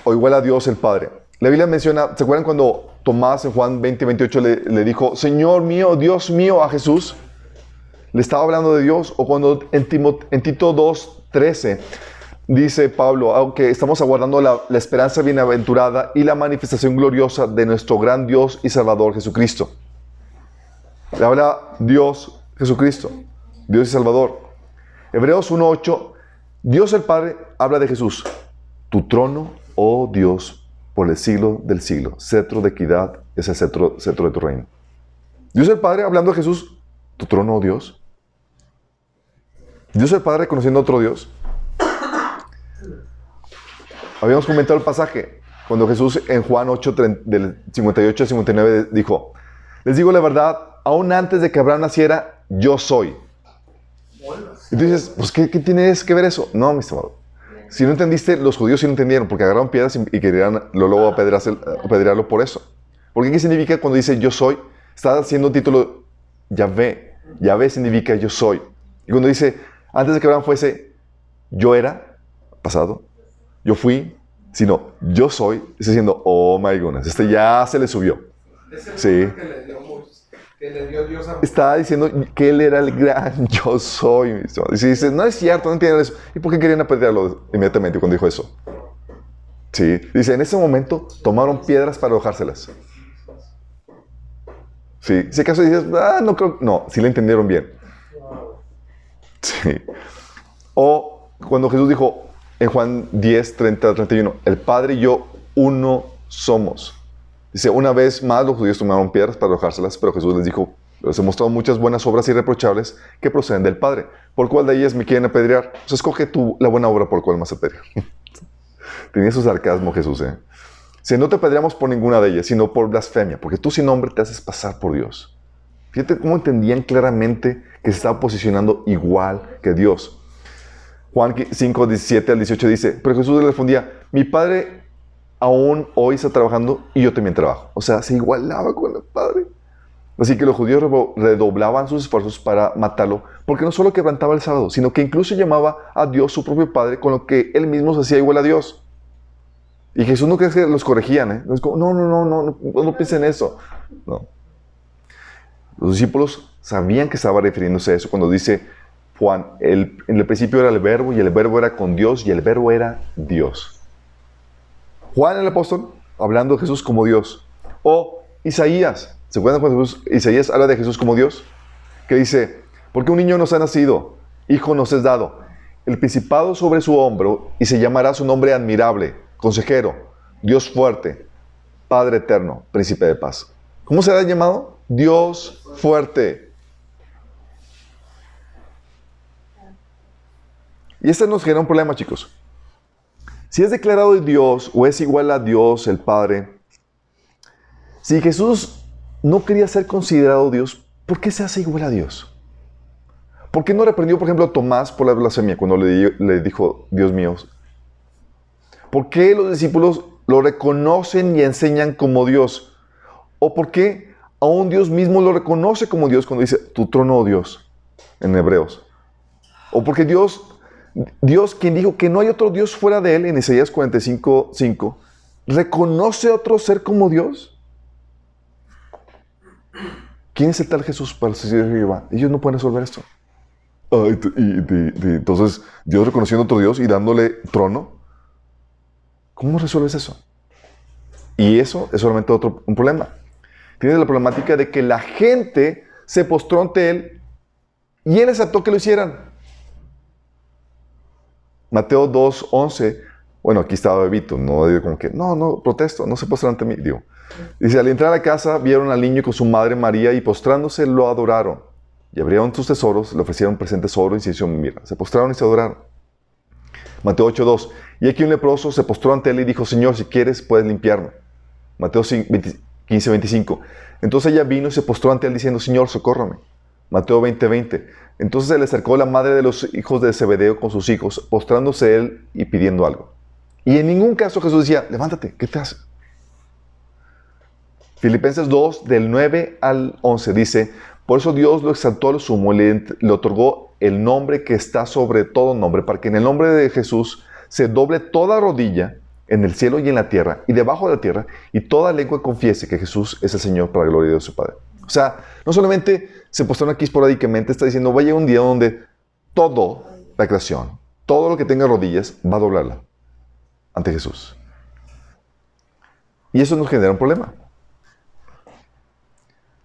igual a Dios el Padre. La Biblia menciona, ¿se acuerdan cuando Tomás en Juan 20:28 le dijo, Señor mío, Dios mío a Jesús? Le estaba hablando de Dios. O cuando en Tito 2:13 dice Pablo, aunque estamos aguardando la esperanza bienaventurada y la manifestación gloriosa de nuestro gran Dios y Salvador Jesucristo. Le habla Dios, Jesucristo, Dios y Salvador. Hebreos 1:8, Dios el Padre habla de Jesús. Tu trono, oh Dios, por el siglo del siglo. Cetro de equidad es el cetro de tu reino. Dios el Padre hablando de Jesús. Tu trono, oh Dios. Dios el Padre reconociendo a otro Dios. Habíamos comentado el pasaje cuando Jesús en Juan 8, del 58 al 59 dijo, les digo la verdad, aún antes de que Abraham naciera, yo soy. Y tú dices, pues ¿qué tienes que ver eso? No, mi estimado. Si no entendiste, los judíos sí no entendieron, porque agarraron piedras y querían luego apedrearlo por eso. Porque ¿qué significa cuando dice yo soy? Está haciendo un título Yahvé. Yahvé significa yo soy. Y cuando dice, antes de que Abraham fuese, yo era, pasado, yo fui, sino yo soy, está diciendo, oh my goodness, este ya se le subió. Sí. Que le dio Dios a... Está diciendo que él era el gran yo soy. Y si dices, no es cierto, no entienden eso. ¿Y por qué querían apedrearlo inmediatamente cuando dijo eso? Sí. Dice, en ese momento tomaron piedras para arrojárselas. Sí. Si acaso dices, no creo. No, sí le entendieron bien. Sí. O cuando Jesús dijo en Juan 10, 30, 31, el Padre y yo uno somos. Dice, una vez más los judíos tomaron piedras para arrojárselas, pero Jesús les dijo, les he mostrado muchas buenas obras irreprochables que proceden del Padre. ¿Por cuál de ellas me quieren apedrear? Pues escoge tú la buena obra por cuál más apedrear. Tenía su sarcasmo Jesús, ¿eh? Si no te apedreamos por ninguna de ellas, sino por blasfemia, porque tú sin nombre te haces pasar por Dios. Fíjate cómo entendían claramente que se estaba posicionando igual que Dios. Juan 5, 17 al 18 dice, pero Jesús le respondía, mi Padre aún hoy está trabajando y yo también trabajo. O sea, se igualaba con el Padre. Así que los judíos redoblaban sus esfuerzos para matarlo, porque no solo quebrantaba el sábado, sino que incluso llamaba a Dios su propio Padre, con lo que él mismo se hacía igual a Dios. Y Jesús no crees que los corregían, ¿eh? No piensen en eso. No. Los discípulos sabían que estaba refiriéndose a eso cuando dice Juan, en el principio era el verbo y el verbo era con Dios y el verbo era Dios. Juan el apóstol, hablando de Jesús como Dios. O Isaías. ¿Se acuerdan cuando Isaías habla de Jesús como Dios? Que dice, porque un niño nos ha nacido, hijo nos es dado, el principado sobre su hombro, y se llamará su nombre admirable, consejero, Dios fuerte, Padre eterno, príncipe de paz. ¿Cómo será llamado? Dios fuerte. Y este nos genera un problema, chicos. Si es declarado Dios o es igual a Dios, el Padre, si Jesús no quería ser considerado Dios, ¿por qué se hace igual a Dios? ¿Por qué no reprendió, por ejemplo, a Tomás por la blasfemia cuando le dijo, Dios mío? ¿Por qué los discípulos lo reconocen y enseñan como Dios? ¿O por qué aún Dios mismo lo reconoce como Dios cuando dice, tu trono, oh Dios, en Hebreos? ¿O porque Dios, quien dijo que no hay otro Dios fuera de él, en Isaías 45:5, reconoce a otro ser como Dios? ¿Quién es el tal Jesús para los testigos de Jehová? Ellos no pueden resolver esto. Entonces, Dios reconociendo a otro Dios y dándole trono. ¿Cómo resuelves eso? Y eso es solamente un problema. Tienes la problemática de que la gente se postró ante él y él aceptó que lo hicieran. Mateo 2:11. Bueno, aquí estaba Bebito, no digo como que, no, protesto, no se postran ante mí. Digo. Dice, al entrar a la casa, vieron al niño con su madre María y postrándose lo adoraron. Y abrieron sus tesoros, le ofrecieron presentes oro, incienso y mirra. Se postraron y se adoraron. Mateo 8:2. Y aquí un leproso se postró ante él y dijo, Señor, si quieres, puedes limpiarme. Mateo 15:25. Entonces ella vino y se postró ante él diciendo, Señor, socórrame. Mateo 20:20. Entonces se le acercó la madre de los hijos de Zebedeo con sus hijos, postrándose él y pidiendo algo. Y en ningún caso Jesús decía, levántate, ¿qué te hace? Filipenses 2, del 9 al 11, dice, por eso Dios lo exaltó a lo sumo y le otorgó el nombre que está sobre todo nombre, para que en el nombre de Jesús se doble toda rodilla en el cielo y en la tierra y debajo de la tierra, y toda lengua confiese que Jesús es el Señor para la gloria de Dios su Padre. O sea, no solamente se postró aquí esporádicamente, está diciendo, va a llegar un día donde toda la creación, todo lo que tenga rodillas, va a doblarla ante Jesús. Y eso nos genera un problema.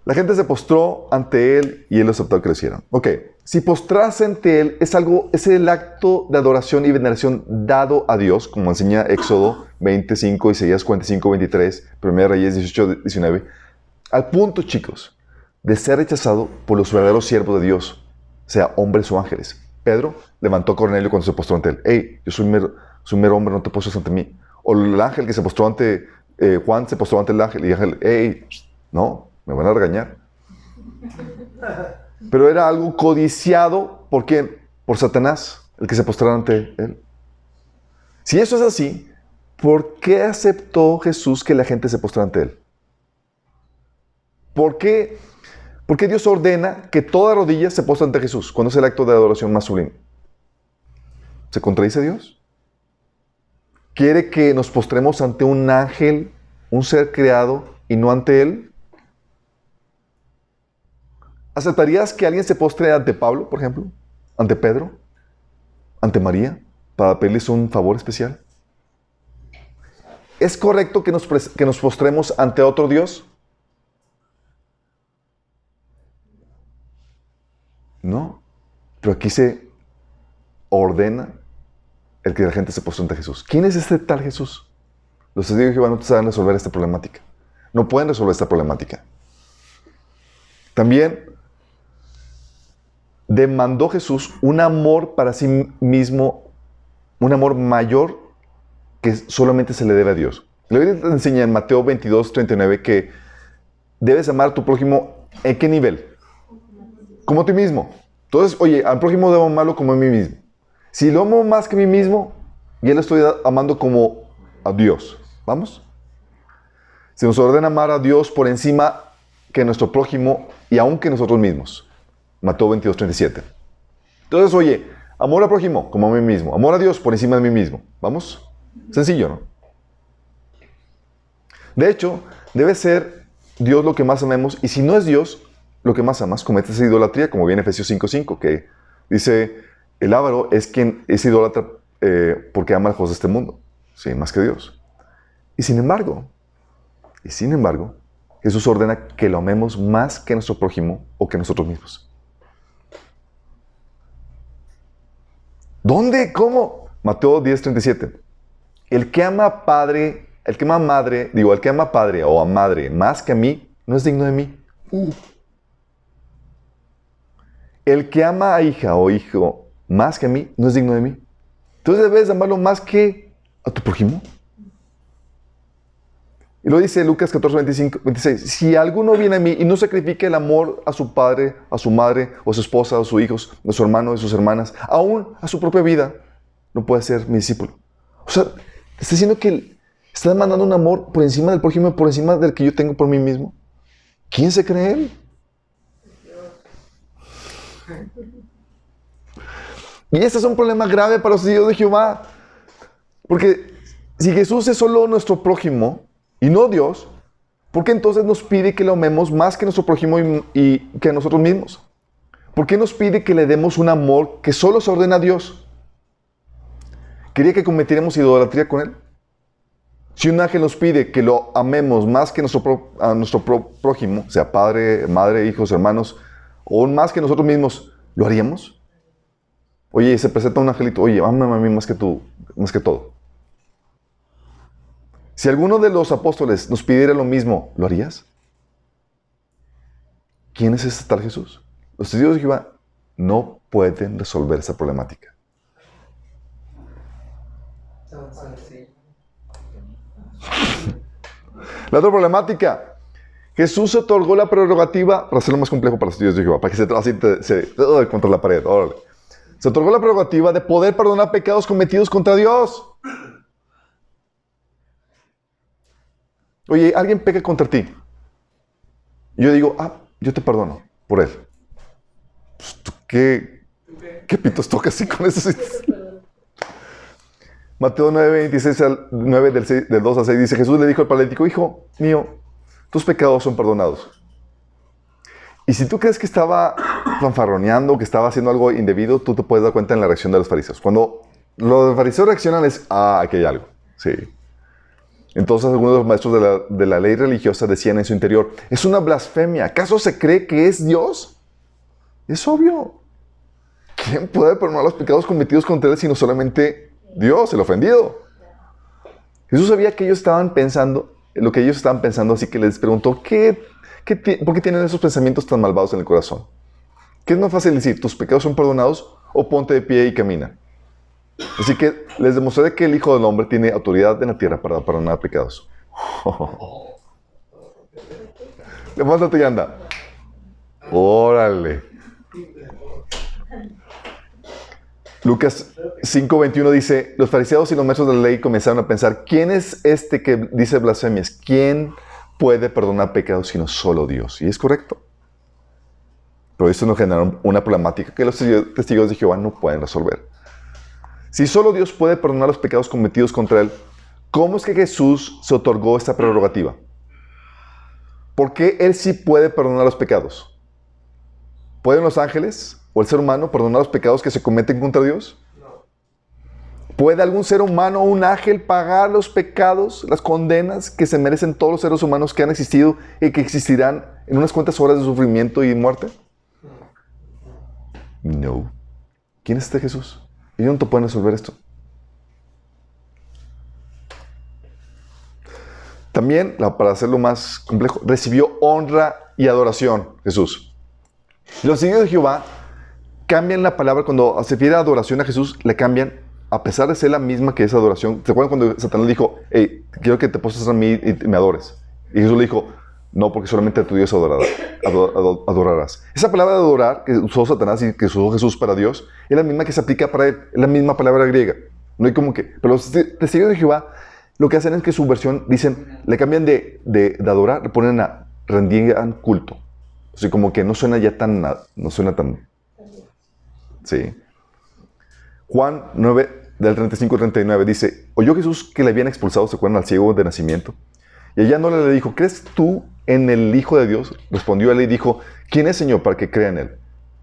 La gente se postró ante Él y Él aceptó que lo hicieran. Ok, si postrarse ante Él es el acto de adoración y veneración dado a Dios, como enseña Éxodo 25, Isaías 45, 23, 1 Reyes 18, 19, al punto, chicos, de ser rechazado por los verdaderos siervos de Dios, sea hombres o ángeles. Pedro levantó a Cornelio cuando se postró ante él. Hey, yo soy un mero hombre, no te postres ante mí. O el ángel que se postró ante Juan, se postró ante el ángel y el ángel, hey, no, me van a regañar. Pero era algo codiciado, ¿por quién? Por Satanás, el que se postrara ante él. Si eso es así, ¿por qué aceptó Jesús que la gente se postrara ante él? ¿Por qué Dios ordena que toda rodilla se postre ante Jesús cuando es el acto de adoración más sublime? ¿Se contradice Dios? ¿Quiere que nos postremos ante un ángel, un ser creado, y no ante Él? ¿Aceptarías que alguien se postre ante Pablo, por ejemplo? ¿Ante Pedro? ¿Ante María? ¿Para pedirles un favor especial? ¿Es correcto que nos postremos ante otro Dios? No. Pero aquí se ordena el que la gente se postre ante Jesús. ¿Quién es este tal Jesús? Los testigos de Jehová no saben resolver esta problemática. No pueden resolver esta problemática. También demandó Jesús un amor para sí mismo, un amor mayor que solamente se le debe a Dios. La Biblia te enseña en Mateo 22, 39 que debes amar a tu prójimo ¿en qué nivel? Como a ti mismo. Entonces, oye, al prójimo debo amarlo como a mí mismo. Si lo amo más que a mí mismo, ya lo estoy amando como a Dios. ¿Vamos? Se nos ordena amar a Dios por encima que nuestro prójimo y aún que nosotros mismos. Mateo 22, 37. Entonces, oye, amor al prójimo como a mí mismo. Amor a Dios por encima de mí mismo. ¿Vamos? Sencillo, ¿no? De hecho, debe ser Dios lo que más amemos. Y si no es Dios lo que más amas, cometes idolatría, como viene Efesios 5:5, que dice, el avaro es quien es idólatra porque ama las cosas de este mundo, sí, más que Dios. Y sin embargo, Jesús ordena que lo amemos más que nuestro prójimo o que nosotros mismos. ¿Dónde? ¿Cómo? Mateo 10:37. El que ama padre o a madre más que a mí, no es digno de mí. El que ama a hija o hijo más que a mí, no es digno de mí. Entonces debes amarlo más que a tu prójimo. Y lo dice Lucas 14:26. Si alguno viene a mí y no sacrifica el amor a su padre, a su madre, o a su esposa, a sus hijos, a su hermano, a sus hermanas, aún a su propia vida, no puede ser mi discípulo. O sea, está diciendo que está demandando un amor por encima del prójimo, por encima del que yo tengo por mí mismo. ¿Quién se cree él? Y este es un problema grave para los testigos de Jehová. Porque si Jesús es solo nuestro prójimo y no Dios, ¿por qué entonces nos pide que lo amemos más que nuestro prójimo y que a nosotros mismos? ¿Por qué nos pide que le demos un amor que solo se ordena a Dios? ¿Quería que cometiéramos idolatría con Él? Si un ángel nos pide que lo amemos más que a nuestro prójimo, sea padre, madre, hijos, hermanos, o más que nosotros mismos, ¿lo haríamos? Oye, se presenta un angelito, oye, ámame a mí más que todo. Si alguno de los apóstoles nos pidiera lo mismo, ¿lo harías? ¿Quién es este tal Jesús? Los testigos de Jehová no pueden resolver esa problemática. La otra problemática, Jesús se otorgó la prerrogativa, para hacerlo más complejo para los estudios de Jehová, para que se contra la pared. Órale. Se otorgó la prerrogativa de poder perdonar pecados cometidos contra Dios. Oye, alguien peca contra ti. Y yo digo, yo te perdono por él. Pues, ¿tú qué pitos tocas así con eso? Mateo 9, 26 al 9, del 2 al 6, dice, Jesús le dijo al paralítico, hijo mío, tus pecados son perdonados. Y si tú crees que estaba fanfarroneando, que estaba haciendo algo indebido, tú te puedes dar cuenta en la reacción de los fariseos. Cuando los fariseos reaccionan es, aquí hay algo. Sí. Entonces algunos de los maestros de la ley religiosa decían en su interior, es una blasfemia. ¿Acaso se cree que es Dios? Es obvio. ¿Quién puede perdonar los pecados cometidos contra él sino solamente Dios, el ofendido? Jesús sabía que ellos estaban pensando, lo que ellos estaban pensando, así que les preguntó, ¿por qué tienen esos pensamientos tan malvados en el corazón? ¿Qué es más fácil decir, tus pecados son perdonados o ponte de pie y camina? Así que les demostraré que el Hijo del Hombre tiene autoridad en la tierra para perdonar pecados. Levántate y anda. Órale. Lucas 5:21 dice, los fariseos y los maestros de la ley comenzaron a pensar, ¿quién es este que dice blasfemias? ¿Quién puede perdonar pecados sino solo Dios? Y es correcto. Pero esto nos generó una problemática que los testigos de Jehová no pueden resolver. Si solo Dios puede perdonar los pecados cometidos contra él, ¿cómo es que Jesús se otorgó esta prerrogativa? ¿Por qué él sí puede perdonar los pecados? ¿Pueden los ángeles o el ser humano perdonar los pecados que se cometen contra Dios? No. ¿Puede algún ser humano o un ángel pagar los pecados, las condenas que se merecen todos los seres humanos que han existido y que existirán en unas cuantas horas de sufrimiento y muerte? No. ¿Quién es este Jesús? Ellos no te pueden resolver esto. También, para hacerlo más complejo, recibió honra y adoración Jesús. Los seguidores de Jehová cambian la palabra cuando se refiere a adoración a Jesús, le cambian, a pesar de ser la misma que es adoración. ¿Se acuerdan cuando Satanás le dijo, hey, quiero que te postres a mí y me adores? Y Jesús le dijo, no, porque solamente a tu Dios adorarás. Esa palabra de adorar que usó Satanás y que usó Jesús para Dios es la misma que se aplica para él, es la misma palabra griega. No hay como que. Pero los testigos de Jehová lo que hacen es que su versión dicen, le cambian de adorar, le ponen a rendían culto. O sea, como que no suena ya tan. No suena tan. Sí. Juan 9, del 35 al 39 dice: oyó Jesús que le habían expulsado, ¿se acuerdan? Al ciego de nacimiento. Y ella no le dijo, ¿crees tú en el Hijo de Dios? Respondió él y dijo, ¿quién es, Señor, para que crea en él?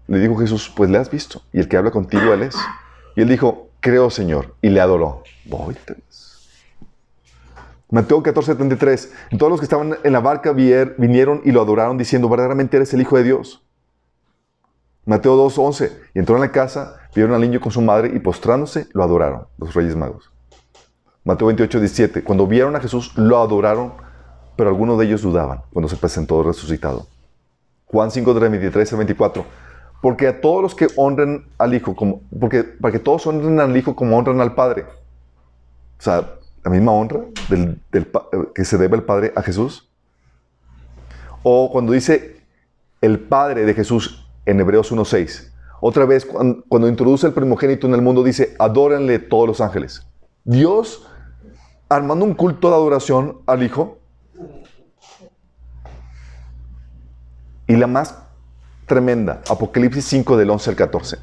Le dijo Jesús, pues le has visto, y el que habla contigo él es. Y él dijo, creo, Señor, y le adoró. Mateo 14:33. Y todos los que estaban en la barca vinieron y lo adoraron, diciendo, verdaderamente eres el Hijo de Dios. Mateo 2:11. Y entró en la casa, vieron al niño con su madre, y postrándose, lo adoraron, los Reyes Magos. Mateo 28:17. Cuando vieron a Jesús, lo adoraron, pero algunos de ellos dudaban cuando se presentó resucitado. Juan 5:23 al 24. Porque a todos los que honren al Hijo, para que todos honren al Hijo como honran al Padre. O sea, la misma honra que se debe al Padre a Jesús. O cuando dice el Padre de Jesús en Hebreos 1:6. Otra vez, cuando introduce el primogénito en el mundo, dice, adórenle todos los ángeles. Dios, armando un culto de adoración al Hijo. Y la más tremenda, Apocalipsis 5 del 11 al 14.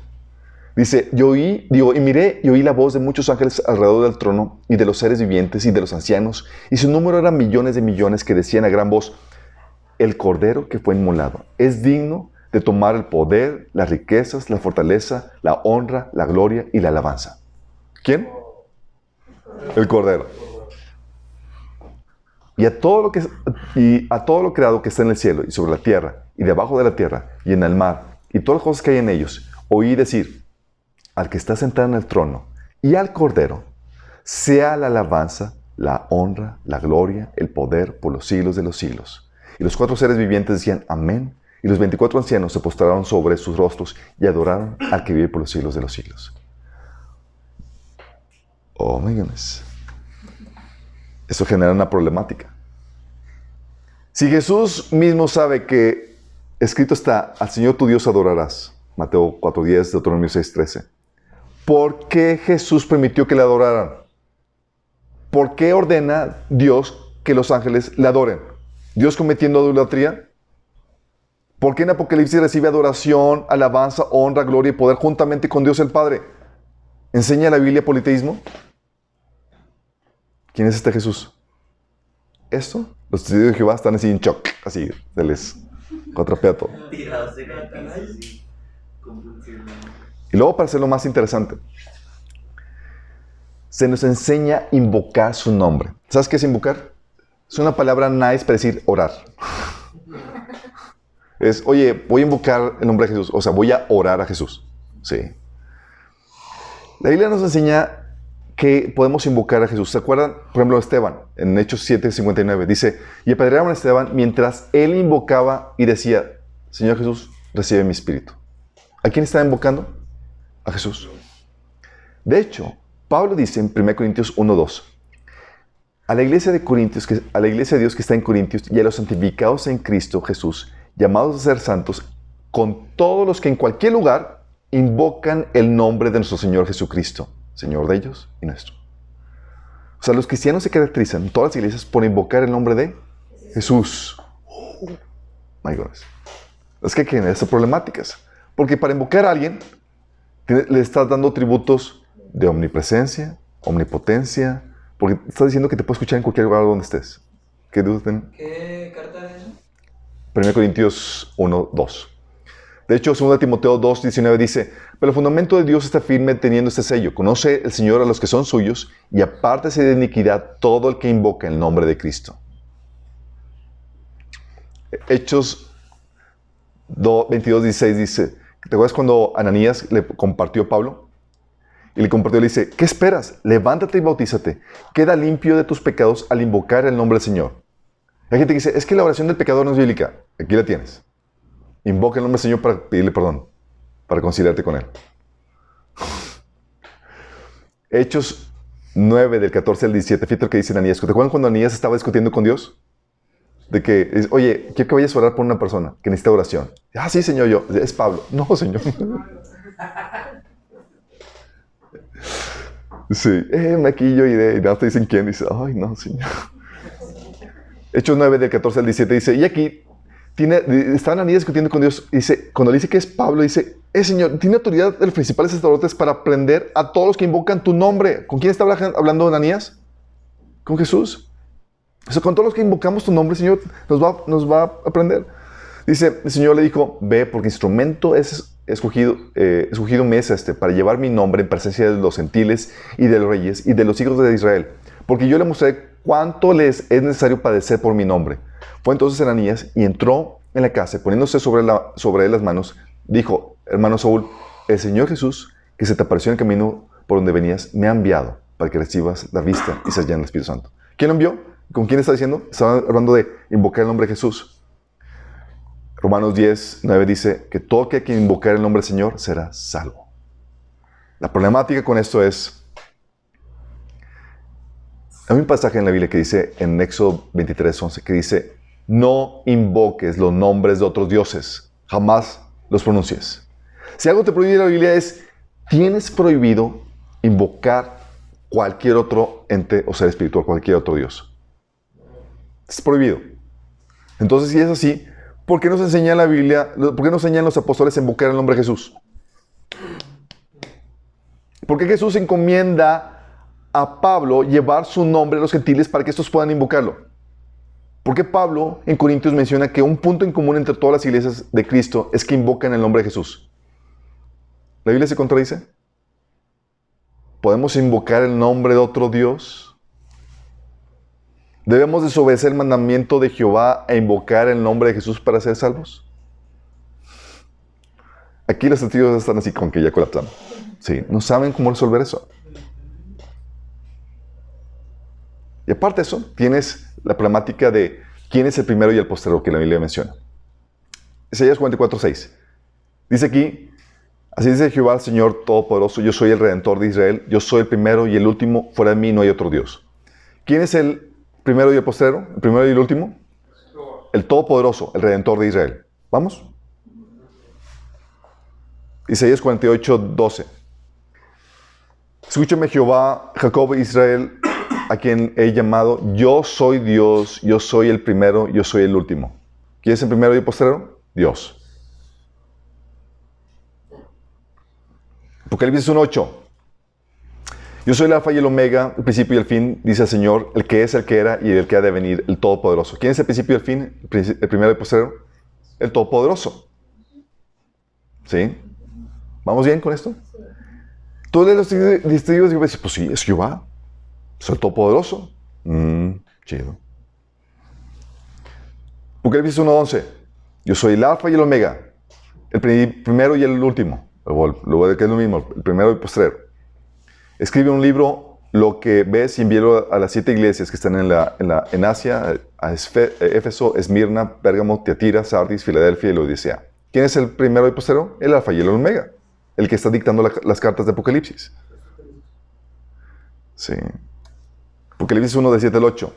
Dice, y miré y oí la voz de muchos ángeles alrededor del trono y de los seres vivientes y de los ancianos, y su número era millones de millones, que decían a gran voz, el Cordero que fue inmolado es digno de tomar el poder, las riquezas, la fortaleza, la honra, la gloria y la alabanza. ¿Quién? El Cordero. Y a todo lo creado que está en el cielo y sobre la tierra y debajo de la tierra y en el mar y todas las cosas que hay en ellos, oí decir al que está sentado en el trono y al Cordero, sea la alabanza, la honra, la gloria, el poder por los siglos de los siglos. Y los 4 seres vivientes decían amén, y los 24 ancianos se postraron sobre sus rostros y adoraron al que vive por los siglos de los siglos. Oh my goodness. Eso genera una problemática. Si Jesús mismo sabe que escrito está, al Señor tu Dios adorarás, Mateo 4:10, Deuteronomio 6:13, ¿por qué Jesús permitió que le adoraran? ¿Por qué ordena Dios que los ángeles le adoren? ¿Dios cometiendo idolatría? ¿Por qué en Apocalipsis recibe adoración, alabanza, honra, gloria y poder juntamente con Dios el Padre? ¿Enseña la Biblia politeísmo? ¿Quién es este Jesús? Esto, los testigos de Jehová están así en shock, así, se les cuatrapea todo. Tirados en el piso, así, convulsionando. Y luego, para hacerlo más interesante, se nos enseña a invocar su nombre. ¿Sabes qué es invocar? Es una palabra nice para decir orar. Es, oye, voy a invocar el nombre de Jesús. O sea, voy a orar a Jesús. Sí. La Biblia nos enseña que podemos invocar a Jesús. ¿Se acuerdan? Por ejemplo, Esteban, en Hechos 7:59, dice, y apedrearon a Esteban mientras él invocaba y decía, Señor Jesús, recibe mi espíritu. ¿A quién está invocando? A Jesús. De hecho, Pablo dice en 1 Corintios 1:2, a la iglesia de Corintios, a la iglesia de Dios que está en Corintios y a los santificados en Cristo Jesús, llamados a ser santos, con todos los que en cualquier lugar invocan el nombre de nuestro Señor Jesucristo, Señor de ellos y nuestro. O sea, los cristianos se caracterizan en todas las iglesias por invocar el nombre de Jesús. My goodness. Es que hay que tener estas problemáticas. Porque para invocar a alguien, le estás dando tributos de omnipresencia, omnipotencia, porque estás diciendo que te puede escuchar en cualquier lugar donde estés. ¿Qué dudas tienen? ¿Qué carta es eso? 1 Corintios 1:2. De hecho, 2 Timoteo 2:19 dice, pero el fundamento de Dios está firme teniendo este sello. Conoce el Señor a los que son suyos y apártese de iniquidad todo el que invoca el nombre de Cristo. Hechos 22:16 dice, ¿te acuerdas cuando Ananías le compartió a Pablo? Y le compartió, le dice, ¿qué esperas? Levántate y bautízate. Queda limpio de tus pecados al invocar el nombre del Señor. Hay gente que dice, es que la oración del pecador no es bíblica. Aquí la tienes. Invoca el nombre del Señor para pedirle perdón, para reconciliarte con Él. Hechos 9, del 14 al 17, fíjate lo que dice Ananías. ¿Te acuerdan cuando Ananías estaba discutiendo con Dios? De que, oye, quiero que vayas a orar por una persona que necesita oración. Ah, sí, Señor, yo. Es Pablo. No, Señor. Sí, aquí yo iré. Y nada, te dicen quién. Dice, ay, no, Señor. Hechos 9, del 14 al 17, dice, y aquí está Ananías discutiendo con Dios. Dice, cuando le dice que es Pablo, dice, Señor, tiene autoridad de los principales sacerdotes para prender a todos los que invocan tu nombre. ¿Con quién está hablando Ananías? Con Jesús. O sea, con todos los que invocamos tu nombre, Señor, nos va a prender. Dice, el Señor le dijo, ve, porque instrumento escogido me es para llevar mi nombre en presencia de los gentiles y de los reyes y de los hijos de Israel. Porque yo le mostré cuánto les es necesario padecer por mi nombre. Fue entonces Ananías y entró en la casa, poniéndose sobre él las manos, dijo, hermano Saúl, el Señor Jesús, que se te apareció en el camino por donde venías, me ha enviado para que recibas la vista y seas lleno del Espíritu Santo. ¿Quién lo envió? ¿Con quién está diciendo? Estaba hablando de invocar el nombre de Jesús. Romanos 10:9 dice que todo aquel que invocar el nombre del Señor será salvo. La problemática con esto es, hay un pasaje en la Biblia que dice, en Éxodo 23:11, que dice, no invoques los nombres de otros dioses, jamás los pronuncies. Si algo te prohíbe la Biblia es, tienes prohibido invocar cualquier otro ente o ser espiritual, cualquier otro Dios. Es prohibido. Entonces, si es así, ¿por qué nos enseña la Biblia, por qué nos enseñan los apóstoles a invocar el nombre de Jesús? ¿Por qué Jesús encomienda a Pablo llevar su nombre a los gentiles para que estos puedan invocarlo? ¿Por qué Pablo en Corintios menciona que un punto en común entre todas las iglesias de Cristo es que invocan el nombre de Jesús? ¿La Biblia se contradice? ¿Podemos invocar el nombre de otro Dios? ¿Debemos desobedecer el mandamiento de Jehová e invocar el nombre de Jesús para ser salvos? Aquí los testigos están así con que ya colapsamos. Sí, no saben cómo resolver eso. Y aparte de eso, tienes la problemática de quién es el primero y el postrero que la Biblia menciona. Isaías 44:6. Dice aquí, así dice Jehová, el Señor Todopoderoso, yo soy el Redentor de Israel, yo soy el primero y el último, fuera de mí no hay otro Dios. ¿Quién es el primero y el postrero? ¿El primero y el último? el Todopoderoso, el Redentor de Israel. ¿Vamos? Isaías 48, 12. Escúchame, Jehová, Jacob e Israel, a quien he llamado, yo soy Dios, yo soy el primero, yo soy el último. ¿Quién es el primero y el postrero? Dios. Apocalipsis 1:8. Yo soy el alfa y el omega, el principio y el fin, dice el Señor, el que es, el que era y el que ha de venir, el Todopoderoso. ¿Quién es el principio y el fin? El primero y el postrero. El Todopoderoso. ¿Sí? ¿Vamos bien con esto? Tú lees los testigos y dices, pues sí, es Jehová. Es el Todopoderoso. Chido. Apocalipsis 1:11. Yo soy el alfa y el omega, el primero y el último. Luego que es lo mismo, el primero y el postrero. Escribe un libro, lo que ves, y envíalo a las 7 iglesias que están en Asia, a Éfeso, Esmirna, Pérgamo, Tiatira, Sardis, Filadelfia y Laodicea. ¿Quién es el primero y el postrero? El alfa y el omega, el que está dictando las cartas de Apocalipsis. Sí. Apocalipsis 1, de 7 al 8.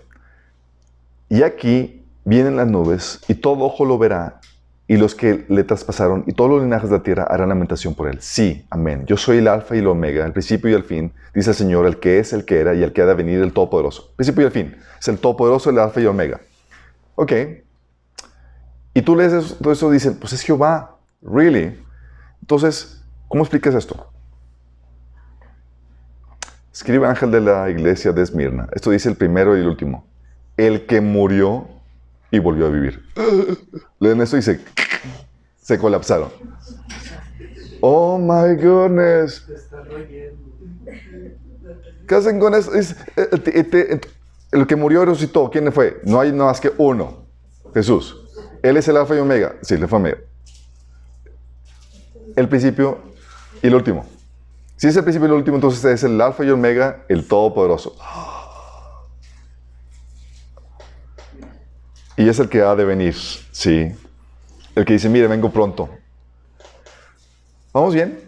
Y aquí vienen las nubes, y todo ojo lo verá, y los que le traspasaron, y todos los linajes de la tierra harán lamentación por él. Sí, amén. Yo soy el alfa y el omega, el principio y el fin, dice el Señor, el que es, el que era, y el que ha de venir, el Todopoderoso. Principio y el fin. Es el Todopoderoso, el alfa y el omega. Ok. Y tú lees eso, todo eso, dicen, pues es Jehová. Really. Entonces, ¿cómo explicas esto? Escribe ángel de la iglesia de Esmirna. Esto dice el primero y el último. El que murió y volvió a vivir. Leen esto y se colapsaron. Oh my goodness. ¿Qué hacen con eso? El que murió y resucitó, ¿quién fue? No hay nada más que uno. Jesús. Él es el alfa y omega. Sí, el alfa y omega. El principio y el último. Si es el principio y el último, entonces es el alfa y omega, el Todopoderoso. Y es el que ha de venir, sí. El que dice, mire, vengo pronto. ¿Vamos bien?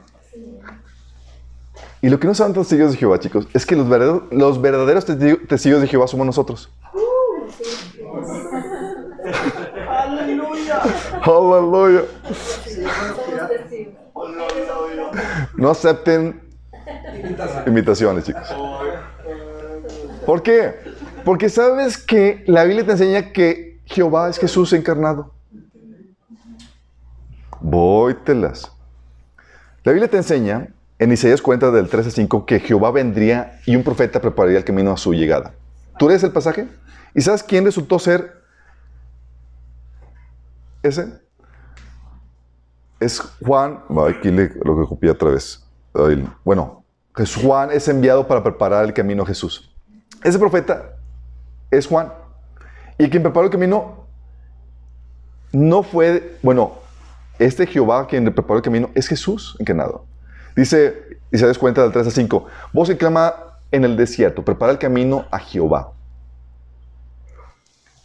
Y lo que no saben los testigos de Jehová, chicos, es que los verdaderos testigos de Jehová somos nosotros. ¡Aleluya! ¡Aleluya! Somos testigos. No acepten imitaciones, chicos. ¿Por qué? Porque sabes que la Biblia te enseña que Jehová es Jesús encarnado. Vóytelas. La Biblia te enseña, en Isaías 40, del 3 al 5, que Jehová vendría y un profeta prepararía el camino a su llegada. ¿Tú lees el pasaje? ¿Y sabes quién resultó ser ese? Es Juan. Aquí lo que copié otra vez. Bueno, Juan es enviado para preparar el camino a Jesús. Ese profeta es Juan. Y quien preparó el camino no fue, este Jehová quien preparó el camino es Jesús encarnado. Dice Isaías 40, del 3 al 5, voz que clama en el desierto, prepara el camino a Jehová.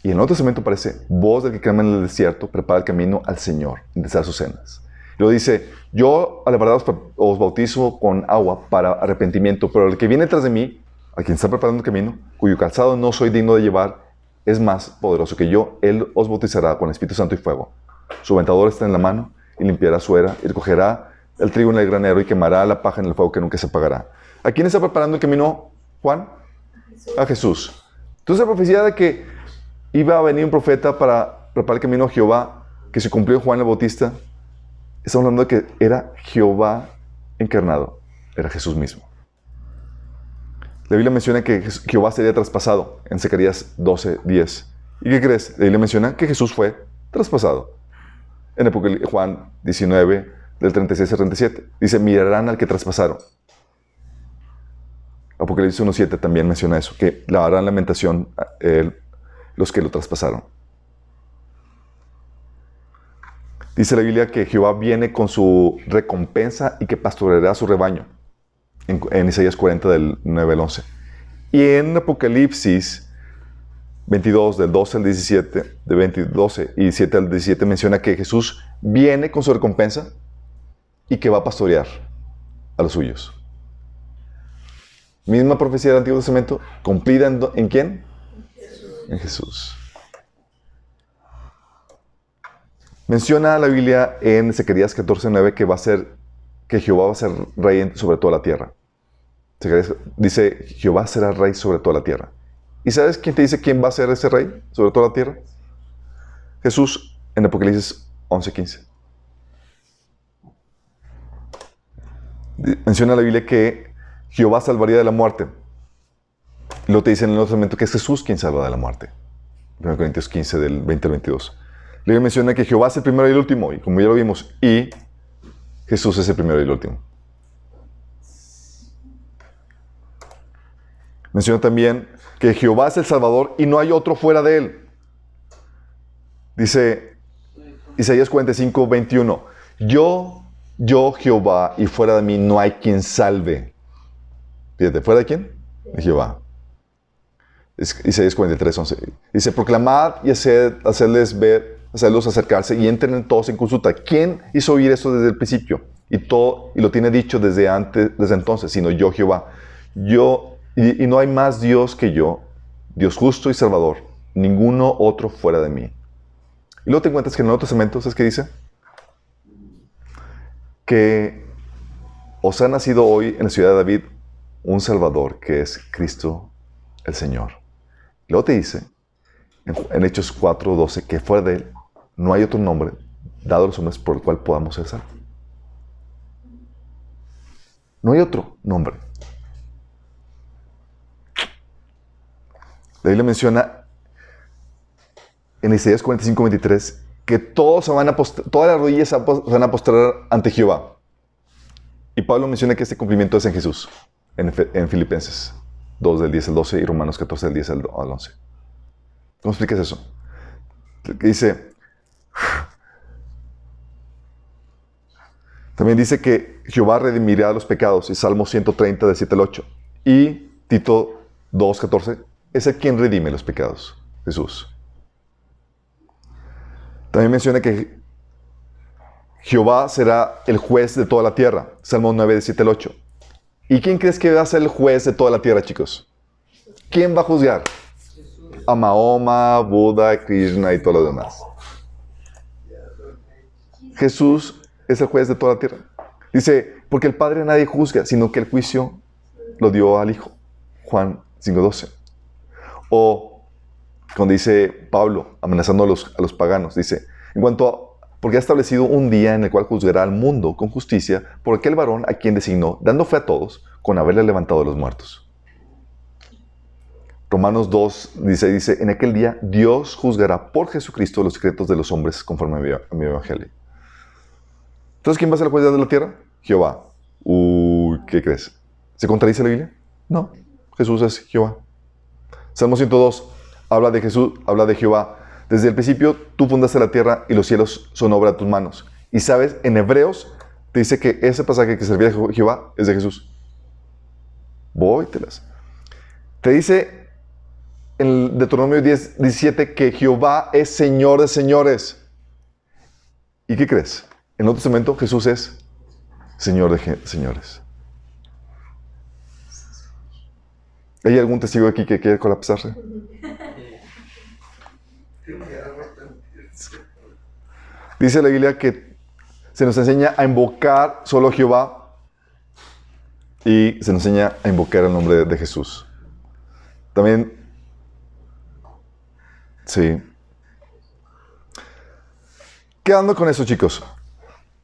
Y en el Nuevo Testamento aparece, voz del que clama en el desierto, prepara el camino al Señor, enderezar sus sendas. Y luego dice, yo a la verdad os bautizo con agua para arrepentimiento, pero el que viene tras de mí, a quien está preparando el camino, cuyo calzado no soy digno de llevar, es más poderoso que yo. Él os bautizará con Espíritu Santo y fuego. Su aventador está en la mano y limpiará su era y recogerá el trigo en el granero y quemará la paja en el fuego que nunca se apagará. ¿A quién está preparando el camino, Juan? A Jesús. Entonces la profecía de que iba a venir un profeta para preparar el camino a Jehová, que se cumplió en Juan el Bautista, estamos hablando de que era Jehová encarnado. Era Jesús mismo. La Biblia menciona que Jehová sería traspasado en Zacarías 12:10. ¿Y qué crees? La Biblia menciona que Jesús fue traspasado. En Juan 19, del 36 al 37. Dice, mirarán al que traspasaron. Apocalipsis 1:7 también menciona eso, que le harán lamentación los que lo traspasaron. Dice la Biblia que Jehová viene con su recompensa y que pastoreará su rebaño. En Isaías 40, del 9 al 11. Y en Apocalipsis 22, del 12 al 17, de 12 y 7 al 17, menciona que Jesús viene con su recompensa y que va a pastorear a los suyos. Misma profecía del Antiguo Testamento, cumplida ¿en quién? En Jesús. Menciona la Biblia en Zacarías 14:9 que Jehová va a ser rey sobre toda la tierra. Zacarías dice, Jehová será rey sobre toda la tierra. ¿Y sabes quién te dice quién va a ser ese rey sobre toda la tierra? Jesús en Apocalipsis 11:15. Menciona la Biblia que Jehová salvaría de la muerte. Y luego te dice en el Nuevo Testamento que es Jesús quien salva de la muerte. 1 Corintios 15, del 20 al 22. La Biblia menciona que Jehová es el primero y el último, y como ya lo vimos, y Jesús es el primero y el último. Menciona también que Jehová es el Salvador y no hay otro fuera de él. Dice Isaías 45:21. Yo Jehová, y fuera de mí no hay quien salve. Fíjate, ¿fuera de quién? De Jehová. Isaías 43:11. Dice, proclamad y hacerlos acercarse y entren todos en consulta. ¿Quién hizo oír esto desde el principio? Y lo tiene dicho desde entonces, sino yo, Jehová. Y no hay más Dios que yo, Dios justo y salvador, ninguno otro fuera de mí. Y luego te encuentras que en el Nuevo Testamento, ¿sabes qué dice? Que os ha nacido hoy en la ciudad de David un Salvador, que es Cristo el Señor. Y luego te dice, en Hechos 4:12, que fuera de él no hay otro nombre dado a los hombres por el cual podamos ser salvos. No hay otro nombre. La Biblia menciona en Isaías 45:23 que todas las rodillas se van a postrar ante Jehová. Y Pablo menciona que este cumplimiento es en Jesús, en Filipenses 2, del 10 al 12 y Romanos 14, del 10 al 11. ¿Cómo explicas eso? Que dice, también dice que Jehová redimirá los pecados, y Salmo 130, del 7 al 8. Y Tito 2:14, es el quien redime los pecados, Jesús. También menciona que Jehová será el juez de toda la tierra, Salmo 9, del 7 al 8. ¿Y quién crees que va a ser el juez de toda la tierra, chicos? ¿Quién va a juzgar? A Mahoma, Buda, Krishna y todo lo demás. Jesús es el juez de toda la tierra. Dice, porque el Padre nadie juzga, sino que el juicio lo dio al Hijo. Juan 5:12. O cuando dice Pablo, amenazando a los paganos, dice, porque ha establecido un día en el cual juzgará al mundo con justicia por aquel varón a quien designó, dando fe a todos, con haberle levantado de los muertos. Romanos 2:16 dice, en aquel día Dios juzgará por Jesucristo los secretos de los hombres conforme a mi evangelio. Entonces, ¿quién va a ser el juez de la tierra? Jehová. ¿Qué crees? ¿Se contradice la Biblia? No. Jesús es Jehová. Salmo 102 habla de Jesús, habla de Jehová. Desde el principio tú fundaste la tierra y los cielos son obra de tus manos. Y sabes, en Hebreos te dice que ese pasaje que servía a Jehová es de Jesús. Te dice en Deuteronomio 10:17 que Jehová es Señor de señores. ¿Y qué crees? En el Nuevo Testamento Jesús es Señor de señores. ¿Hay algún testigo aquí que quiere colapsarse? Dice la Biblia que se nos enseña a invocar solo a Jehová y se nos enseña a invocar el nombre de Jesús. También, sí. Quedando con eso, chicos.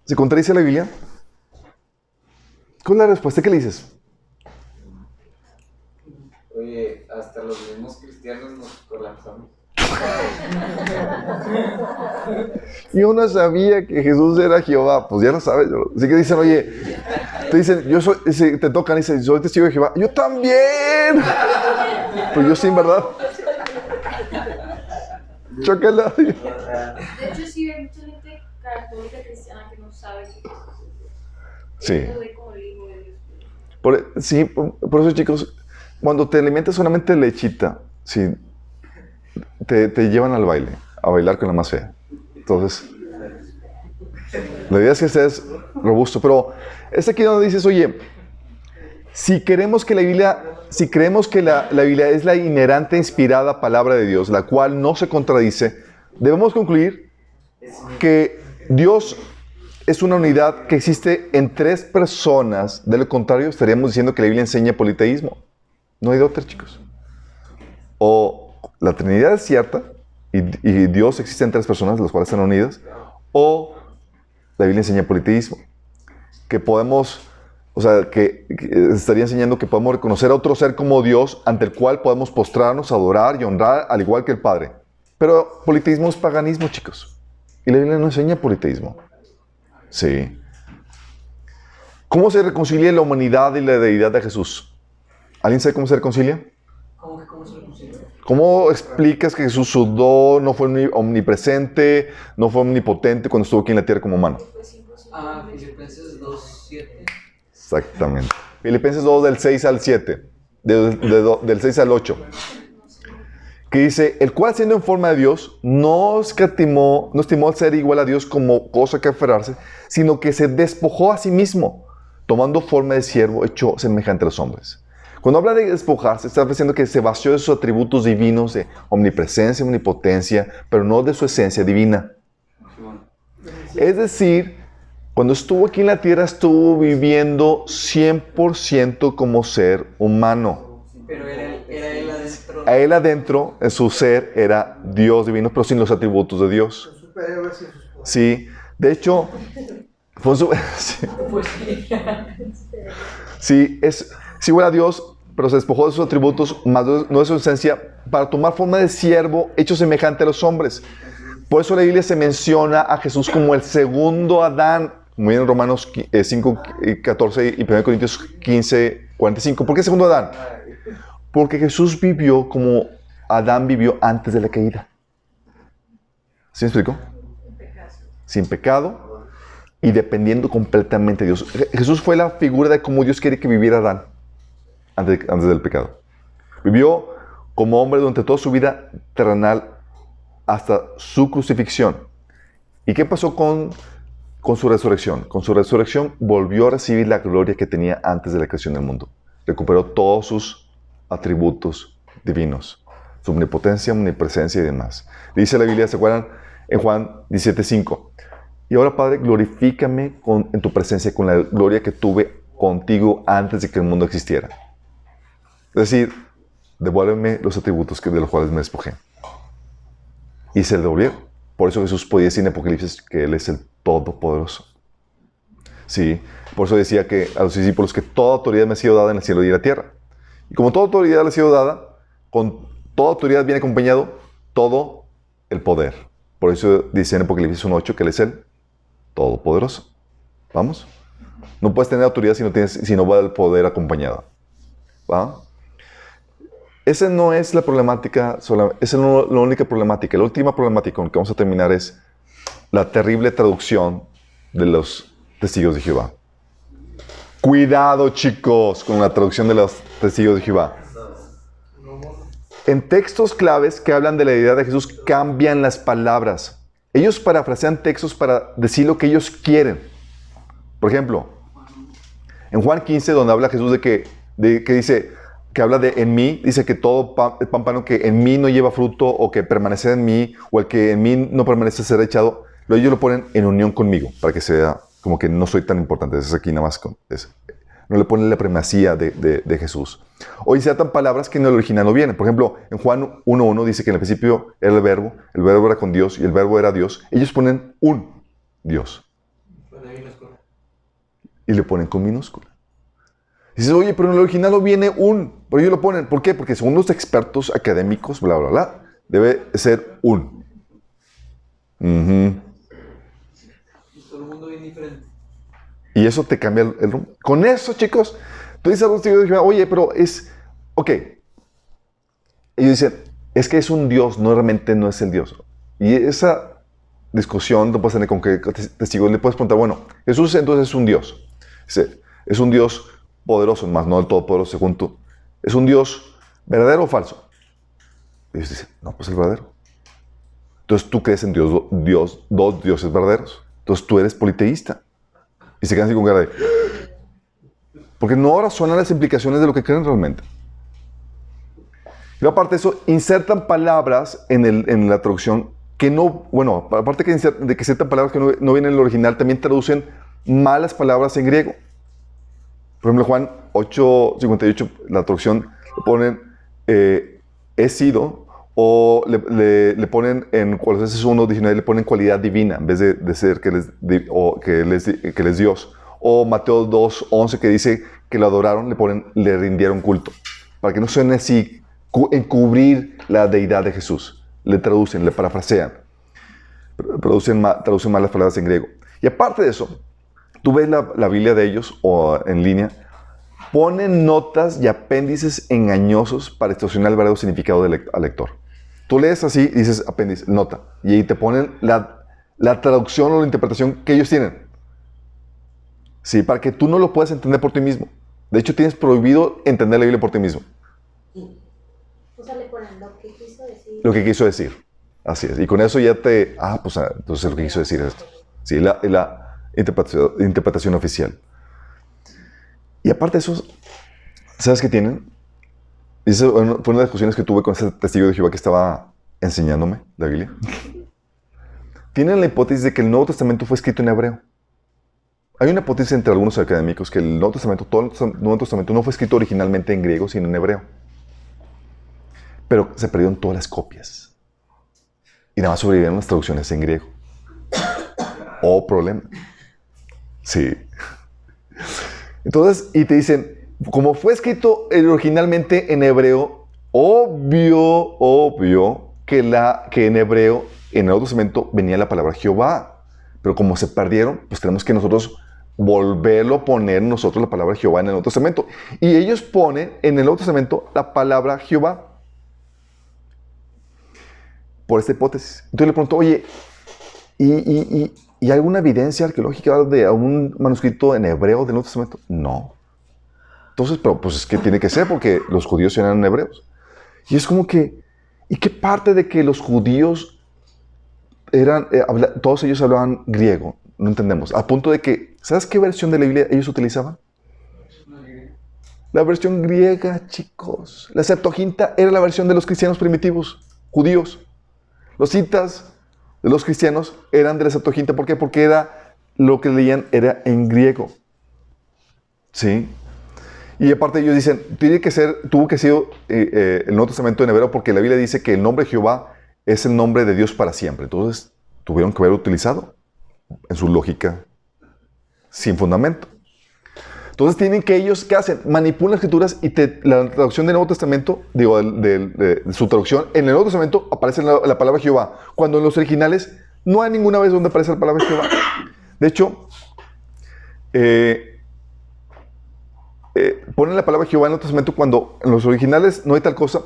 ¿Se contradice la Biblia? ¿Cuál es la respuesta? ¿Qué le dices? Oye, hasta los mismos cristianos nos colapsamos. Yo no sabía que Jesús era Jehová. Pues ya lo sabes. Así que dicen, oye, te dicen, te tocan y dicen, soy testigo de Jehová. Yo también. Pues yo sí, ¿verdad? Chócala. De hecho, sí hay mucha gente católica cristiana que no sabe que Sí. lo ve como el hijo de Dios. Por eso, chicos, cuando te alimentas solamente lechita, sí, te llevan al baile, a bailar con la más fea. Entonces, la idea es que seas robusto, pero es aquí donde dices, oye, si creemos que la Biblia es la inherente, inspirada palabra de Dios, la cual no se contradice, debemos concluir que Dios es una unidad que existe en tres personas. De lo contrario, estaríamos diciendo que la Biblia enseña politeísmo. No hay de otra, chicos. O la Trinidad es cierta y Dios existe en tres personas, las cuales están unidas, o la Biblia enseña politeísmo. Que podemos, o sea, que estaría enseñando que podemos reconocer a otro ser como Dios, ante el cual podemos postrarnos, adorar y honrar, al igual que el Padre. Pero politeísmo es paganismo, chicos. Y la Biblia no enseña politeísmo. Sí. ¿Cómo se reconcilia la humanidad y la deidad de Jesús? ¿Alguien sabe cómo se reconcilia? ¿Cómo se reconcilia? ¿Cómo explicas que Jesús sudó, no fue omnipresente, no fue omnipotente cuando estuvo aquí en la tierra como humano? Filipenses 2:7. Exactamente. Filipenses 2 del 6 al 7, del 6 al 8. Que dice, el cual siendo en forma de Dios, no estimó el ser igual a Dios como cosa que aferrarse, sino que se despojó a sí mismo, tomando forma de siervo, hecho semejante a los hombres. Cuando habla de despojarse, está diciendo que se vació de sus atributos divinos de omnipresencia, omnipotencia, pero no de su esencia divina. Es decir, cuando estuvo aquí en la tierra, estuvo viviendo 100% como ser humano. Pero era él adentro. A él adentro, en su ser, era Dios divino, pero sin los atributos de Dios. Sí, de hecho, fue sí, es igual a Dios, pero se despojó de sus atributos, más no de su esencia, para tomar forma de siervo, hecho semejante a los hombres. Por eso la Biblia se menciona a Jesús como el segundo Adán, como viene en Romanos 5, 14 y 1 Corintios 15, 45. ¿Por qué segundo Adán? Porque Jesús vivió como Adán vivió antes de la caída. ¿Sí me explico? Sin pecado y dependiendo completamente de Dios. Jesús fue la figura de cómo Dios quiere que viviera Adán antes del pecado. Vivió como hombre durante toda su vida terrenal hasta su crucifixión. ¿Y qué pasó con su resurrección? Con su resurrección volvió a recibir la gloria que tenía antes de la creación del mundo. Recuperó todos sus atributos divinos, su omnipotencia, omnipresencia y demás. Dice la Biblia, ¿se acuerdan? En Juan 17:5. Y ahora, Padre, glorifícame en tu presencia con la gloria que tuve contigo antes de que el mundo existiera. Es decir, devuélveme los atributos de los cuales me despojé. Y se le devolvieron. Por eso Jesús podía decir en Apocalipsis que Él es el Todopoderoso. Sí, por eso decía que a los discípulos que toda autoridad me ha sido dada en el cielo y en la tierra. Y como toda autoridad le ha sido dada, con toda autoridad viene acompañado todo el poder. Por eso dice en Apocalipsis 1:8 que Él es el Todopoderoso. ¿Vamos? No puedes tener autoridad si no va el poder acompañado. ¿Va? Esa no es la problemática, esa no es la única problemática. La última problemática con la que vamos a terminar es la terrible traducción de los testigos de Jehová. Cuidado, chicos, con la traducción de los testigos de Jehová. En textos claves que hablan de la deidad de Jesús cambian las palabras. Ellos parafrasean textos para decir lo que ellos quieren. Por ejemplo, en Juan 15, donde habla Jesús de que dice, que habla de en mí, dice que todo pámpano que en mí no lleva fruto o que permanece en mí o el que en mí no permanece será echado, ellos lo ponen en unión conmigo para que sea como que no soy tan importante. Eso es aquí nada más. No le ponen la primacía de Jesús. O insertan palabras que en el original no vienen. Por ejemplo, en Juan 1:1 dice que en el principio era el verbo era con Dios y el verbo era Dios. Ellos ponen un Dios. Y le ponen con minúscula. Dices, oye, pero en el original no viene un. Pero ellos lo ponen. ¿Por qué? Porque según los expertos académicos, bla, bla, bla, debe ser un. Y todo el mundo bien diferente. Y eso te cambia el rumbo. Con eso, chicos, tú dices a los testigos de Jehová, oye, pero es. Ok. Ellos dicen, es que es un Dios, no realmente no es el Dios. Y esa discusión tú puedes tener con qué testigo. Le puedes preguntar, bueno, Jesús entonces es un Dios. Es un Dios poderoso, más no del todopoderoso según tú. ¿Es un Dios verdadero o falso? Y ellos dicen, no, pues el verdadero. Entonces tú crees en dos dioses verdaderos. Entonces tú eres politeísta. Y se quedan así con cara de... Porque no razonan las implicaciones de lo que creen realmente. Y aparte de eso, insertan palabras en la traducción que no, bueno, aparte de que ciertas palabras que no vienen en el original, también traducen malas palabras en griego. Por ejemplo, Juan 8:58, la traducción, le ponen he sido, o le ponen en Colosenses 1:19, le ponen cualidad divina, en vez de ser que él es Dios. O Mateo 2:11, que dice que lo adoraron, le rindieron culto. Para que no suene así, encubrir la deidad de Jesús. Le traducen, le parafrasean. Traducen mal las palabras en griego. Y aparte de eso, tú ves la Biblia de ellos, o en línea, ponen notas y apéndices engañosos para distorsionar el verdadero significado al lector. Tú lees así y dices apéndice, nota, y ahí te ponen la traducción o la interpretación que ellos tienen. Sí, para que tú no lo puedas entender por ti mismo. De hecho, tienes prohibido entender la Biblia por ti mismo. O sea, le ponen lo que quiso decir. Lo que quiso decir. Así es. Y con eso ya entonces lo que quiso decir es esto. Sí, la interpretación oficial. Y aparte de eso, ¿sabes qué tienen? Fue una de las discusiones que tuve con ese testigo de Jehová que estaba enseñándome la Biblia. Tienen la hipótesis de que el Nuevo Testamento fue escrito en hebreo. Hay una hipótesis entre algunos académicos que el Nuevo Testamento, todo el Nuevo Testamento no fue escrito originalmente en griego, sino en hebreo. Pero se perdieron todas las copias. Y nada más sobrevivieron las traducciones en griego. Oh, problema. Sí. Entonces, y te dicen, como fue escrito originalmente en hebreo, obvio que en hebreo, en el Nuevo Testamento, venía la palabra Jehová. Pero como se perdieron, pues tenemos que nosotros volverlo a poner nosotros la palabra Jehová en el Nuevo Testamento. Y ellos ponen en el Nuevo Testamento la palabra Jehová. Por esta hipótesis. Entonces le pregunto, oye, ¿y alguna evidencia arqueológica de un manuscrito en hebreo del Nuevo Testamento? No. Entonces, pero pues es que tiene que ser porque los judíos eran hebreos. Y es como que, ¿y qué parte de que los judíos todos ellos hablaban griego? No entendemos. A punto de que, ¿sabes qué versión de la Biblia ellos utilizaban? La versión griega, chicos. La Septuaginta era la versión de los cristianos primitivos, judíos. Los citas de los cristianos eran de la Septuaginta. ¿Por qué? Porque lo que leían era en griego. ¿Sí? Y aparte ellos dicen, tuvo que ser el Nuevo Testamento en hebreo porque la Biblia dice que el nombre de Jehová es el nombre de Dios para siempre. Entonces, tuvieron que haber utilizado en su lógica sin fundamento. Entonces, tienen que ellos, ¿qué hacen? Manipulan las escrituras y la traducción del Nuevo Testamento, de su traducción, en el Nuevo Testamento aparece la palabra Jehová, cuando en los originales no hay ninguna vez donde aparece la palabra Jehová. De hecho, ponen la palabra Jehová en el Nuevo Testamento cuando en los originales no hay tal cosa,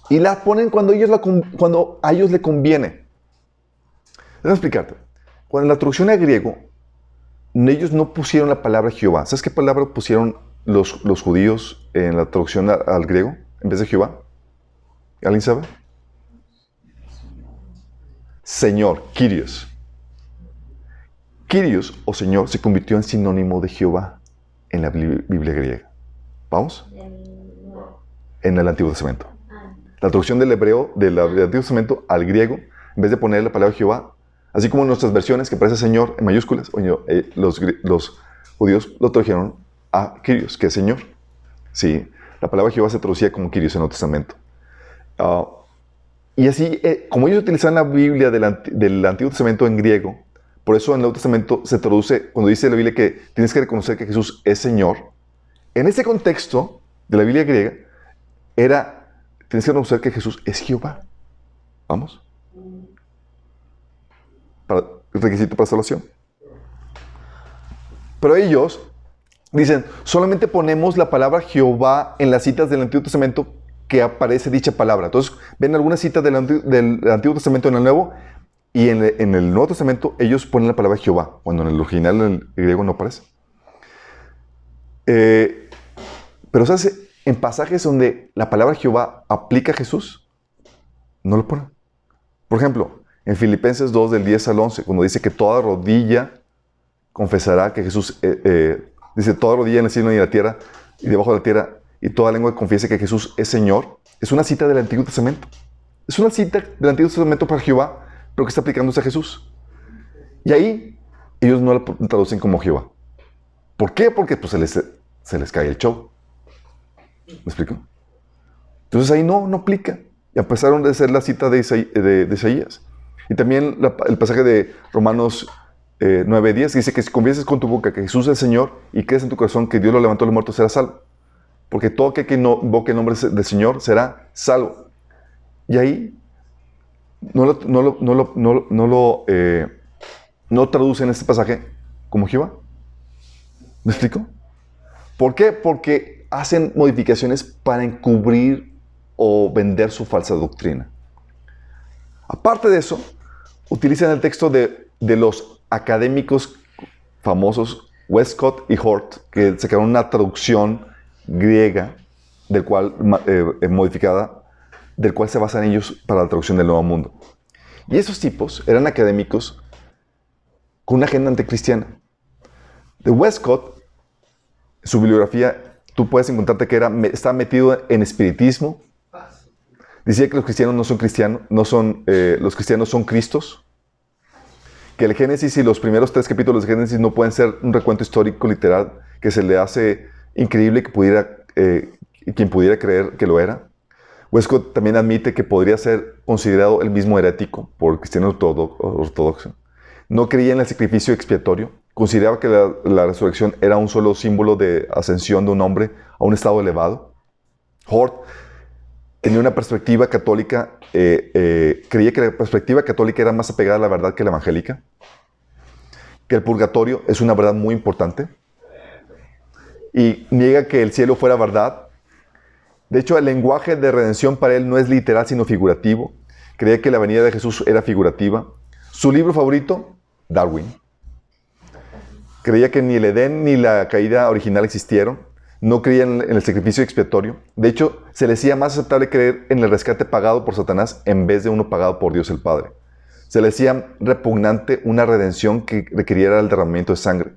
y la ponen cuando a ellos le conviene. Déjame explicarte. Cuando en la traducción a griego, ellos no pusieron la palabra Jehová. ¿Sabes qué palabra pusieron los judíos en la traducción al griego en vez de Jehová? ¿Alguien sabe? Señor, Kyrios. Kyrios o Señor se convirtió en sinónimo de Jehová en la Biblia griega. ¿Vamos? En el Antiguo Testamento. La traducción del hebreo del Antiguo Testamento al griego, en vez de poner la palabra Jehová, así como en nuestras versiones que aparece Señor en mayúsculas, los judíos lo tradujeron a Kyrios, que es Señor. Sí, la palabra Jehová se traducía como Kyrios en el Nuevo Testamento. Y así, como ellos utilizan la Biblia del Antiguo Testamento en griego, por eso en el Nuevo Testamento se traduce, cuando dice la Biblia que tienes que reconocer que Jesús es Señor, en ese contexto de la Biblia griega, tienes que reconocer que Jesús es Jehová. ¿Vamos? Requisito para salvación. Pero ellos dicen, solamente ponemos la palabra Jehová en las citas del Antiguo Testamento que aparece dicha palabra. Entonces, ven algunas citas del Antiguo Testamento en el Nuevo, y en el Nuevo Testamento ellos ponen la palabra Jehová, cuando en el original, en el griego, no aparece. Pero, ¿sabes? En pasajes donde la palabra Jehová aplica a Jesús, no lo ponen. Por ejemplo, en Filipenses 2, del 10 al 11, cuando dice que toda rodilla confesará que Jesús, dice toda rodilla en el cielo y en la tierra y debajo de la tierra, y toda lengua confiese que Jesús es Señor, es una cita del Antiguo Testamento. Es una cita del Antiguo Testamento para Jehová, pero que está aplicándose a Jesús. Y ahí ellos no la traducen como Jehová. ¿Por qué? Porque pues, se les cae el show. ¿Me explico? Entonces ahí no aplica. Y empezaron a ser la cita de Isaías. Y también el pasaje de Romanos 9:10 dice que si confieses con tu boca que Jesús es el Señor y crees en tu corazón que Dios lo levantó de los muertos, serás salvo. Porque todo aquel que no invoque el nombre del Señor será salvo. Y ahí no traducen este pasaje como Jehová. ¿Me explico? ¿Por qué? Porque hacen modificaciones para encubrir o vender su falsa doctrina. Aparte de eso, utilizan el texto de los académicos famosos Westcott y Hort, que sacaron una traducción griega del cual, modificada, del cual se basan ellos para la traducción del Nuevo Mundo. Y esos tipos eran académicos con una agenda anticristiana. De Westcott, su bibliografía, tú puedes encontrarte que estaba metido en espiritismo. Decía que los cristianos no son cristianos, los cristianos son Cristos. Que el Génesis y los primeros 3 capítulos de Génesis no pueden ser un recuento histórico literal que se le hace increíble que quien pudiera creer que lo era. Westcott también admite que podría ser considerado el mismo herético por el cristiano ortodoxo. No creía en el sacrificio expiatorio. Consideraba que la resurrección era un solo símbolo de ascensión de un hombre a un estado elevado. Hort tenía una perspectiva católica, creía que la perspectiva católica era más apegada a la verdad que la evangélica, que el purgatorio es una verdad muy importante, y niega que el cielo fuera verdad. De hecho, el lenguaje de redención para él no es literal, sino figurativo. Creía que la venida de Jesús era figurativa. Su libro favorito, Darwin. Creía que ni el Edén ni la caída original existieron. No creía en el sacrificio expiatorio. De hecho, se le hacía más aceptable creer en el rescate pagado por Satanás en vez de uno pagado por Dios el Padre. Se le hacía repugnante una redención que requiriera el derramamiento de sangre.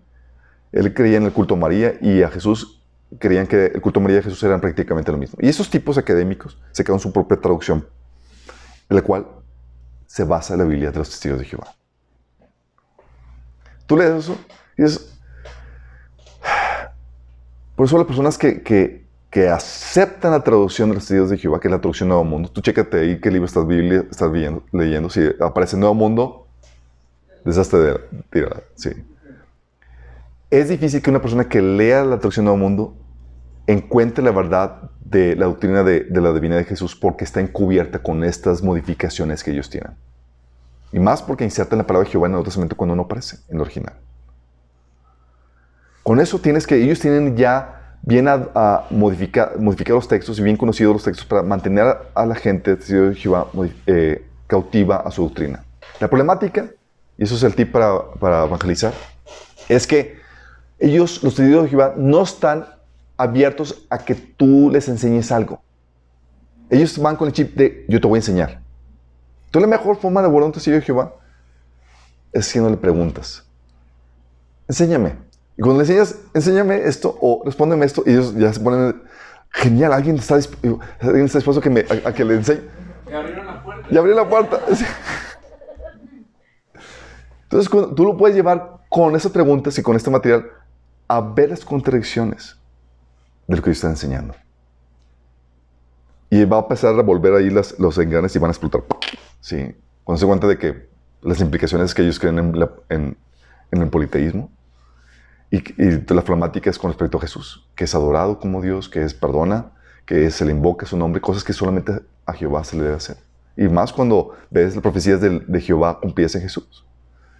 Él creía en el culto a María y a Jesús. Creían que el culto a María y a Jesús eran prácticamente lo mismo. Y esos tipos académicos se quedaron su propia traducción, en la cual se basa la Biblia de los testigos de Jehová. Tú lees eso y dices... Por eso las personas que aceptan la traducción de los testigos de Jehová, que es la traducción Nuevo Mundo, tú chécate ahí qué libro estás leyendo. Si aparece Nuevo Mundo, desastre tírala, sí. Es difícil que una persona que lea la traducción Nuevo Mundo encuentre la verdad de la doctrina de la divinidad de Jesús porque está encubierta con estas modificaciones que ellos tienen. Y más porque insertan la palabra Jehová en el Nuevo Testamento cuando no aparece en el original. Con eso ellos tienen ya bien modificar los textos y bien conocidos los textos para mantener a la gente de Jehová cautiva a su doctrina. La problemática, y eso es el tip para evangelizar, es que los testigos de Jehová no están abiertos a que tú les enseñes algo. Ellos van con el chip de yo te voy a enseñar. Entonces la mejor forma de abordar a un testigo de Jehová es haciéndole preguntas. Enséñame. Y cuando le enseñas, enséñame esto o respóndeme esto, y ellos ya se ponen, genial, alguien está dispuesto a que le enseñe. Me abrieron la puerta. Y abrió la puerta. Entonces, tú lo puedes llevar con esas preguntas y con este material a ver las contradicciones de lo que ellos están enseñando. Y va a empezar a revolver ahí los enganes y van a explotar. ¿Sí? Cuando se cuenta de que las implicaciones que ellos creen en el politeísmo. Y la flamática es con respecto a Jesús, que es adorado como Dios, que perdona, que se le invoca su nombre, cosas que solamente a Jehová se le debe hacer. Y más cuando ves las profecías de Jehová cumplidas en Jesús.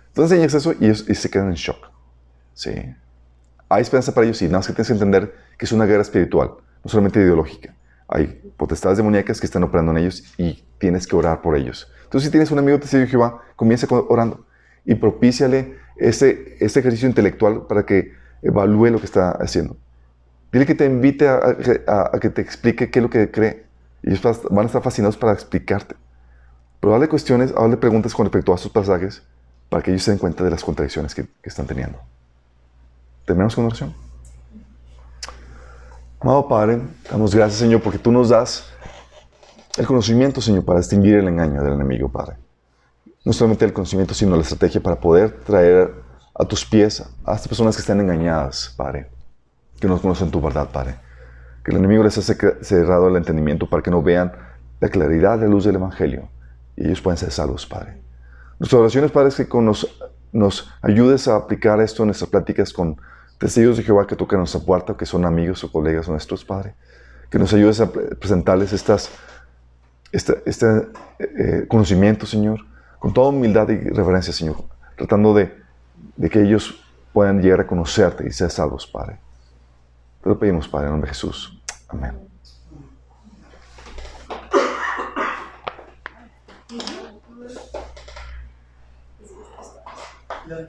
Entonces enseñas eso y ellos se quedan en shock. ¿Sí? Hay esperanza para ellos y nada más que tienes que entender que es una guerra espiritual, no solamente ideológica. Hay potestades demoníacas que están operando en ellos y tienes que orar por ellos. Entonces si tienes un amigo testigo de Jehová, comienza orando y propíciale ese ejercicio intelectual para que evalúe lo que está haciendo. Dile que te invite a que te explique qué es lo que cree. Y ellos van a estar fascinados para explicarte. Pero hazle cuestiones, hazle preguntas con respecto a estos pasajes para que ellos se den cuenta de las contradicciones que están teniendo. ¿Terminamos con oración? Amado Padre, damos gracias, Señor, porque tú nos das el conocimiento, Señor, para distinguir el engaño del enemigo, Padre. no solamente el conocimiento, sino la estrategia para poder traer a tus pies a estas personas que están engañadas, Padre, que no conocen tu verdad, Padre. Que el enemigo les ha cerrado el entendimiento para que no vean la claridad de la luz del Evangelio y ellos pueden ser salvos, Padre. Nuestra oración es, Padre, es que nos ayudes a aplicar esto en nuestras pláticas con testigos de Jehová que tocan nuestra puerta, que son amigos o colegas nuestros, Padre. Que nos ayudes a presentarles este conocimiento, Señor, con toda humildad y reverencia, Señor, tratando de que ellos puedan llegar a conocerte y ser salvos, Padre. Te lo pedimos, Padre, en el nombre de Jesús. Amén.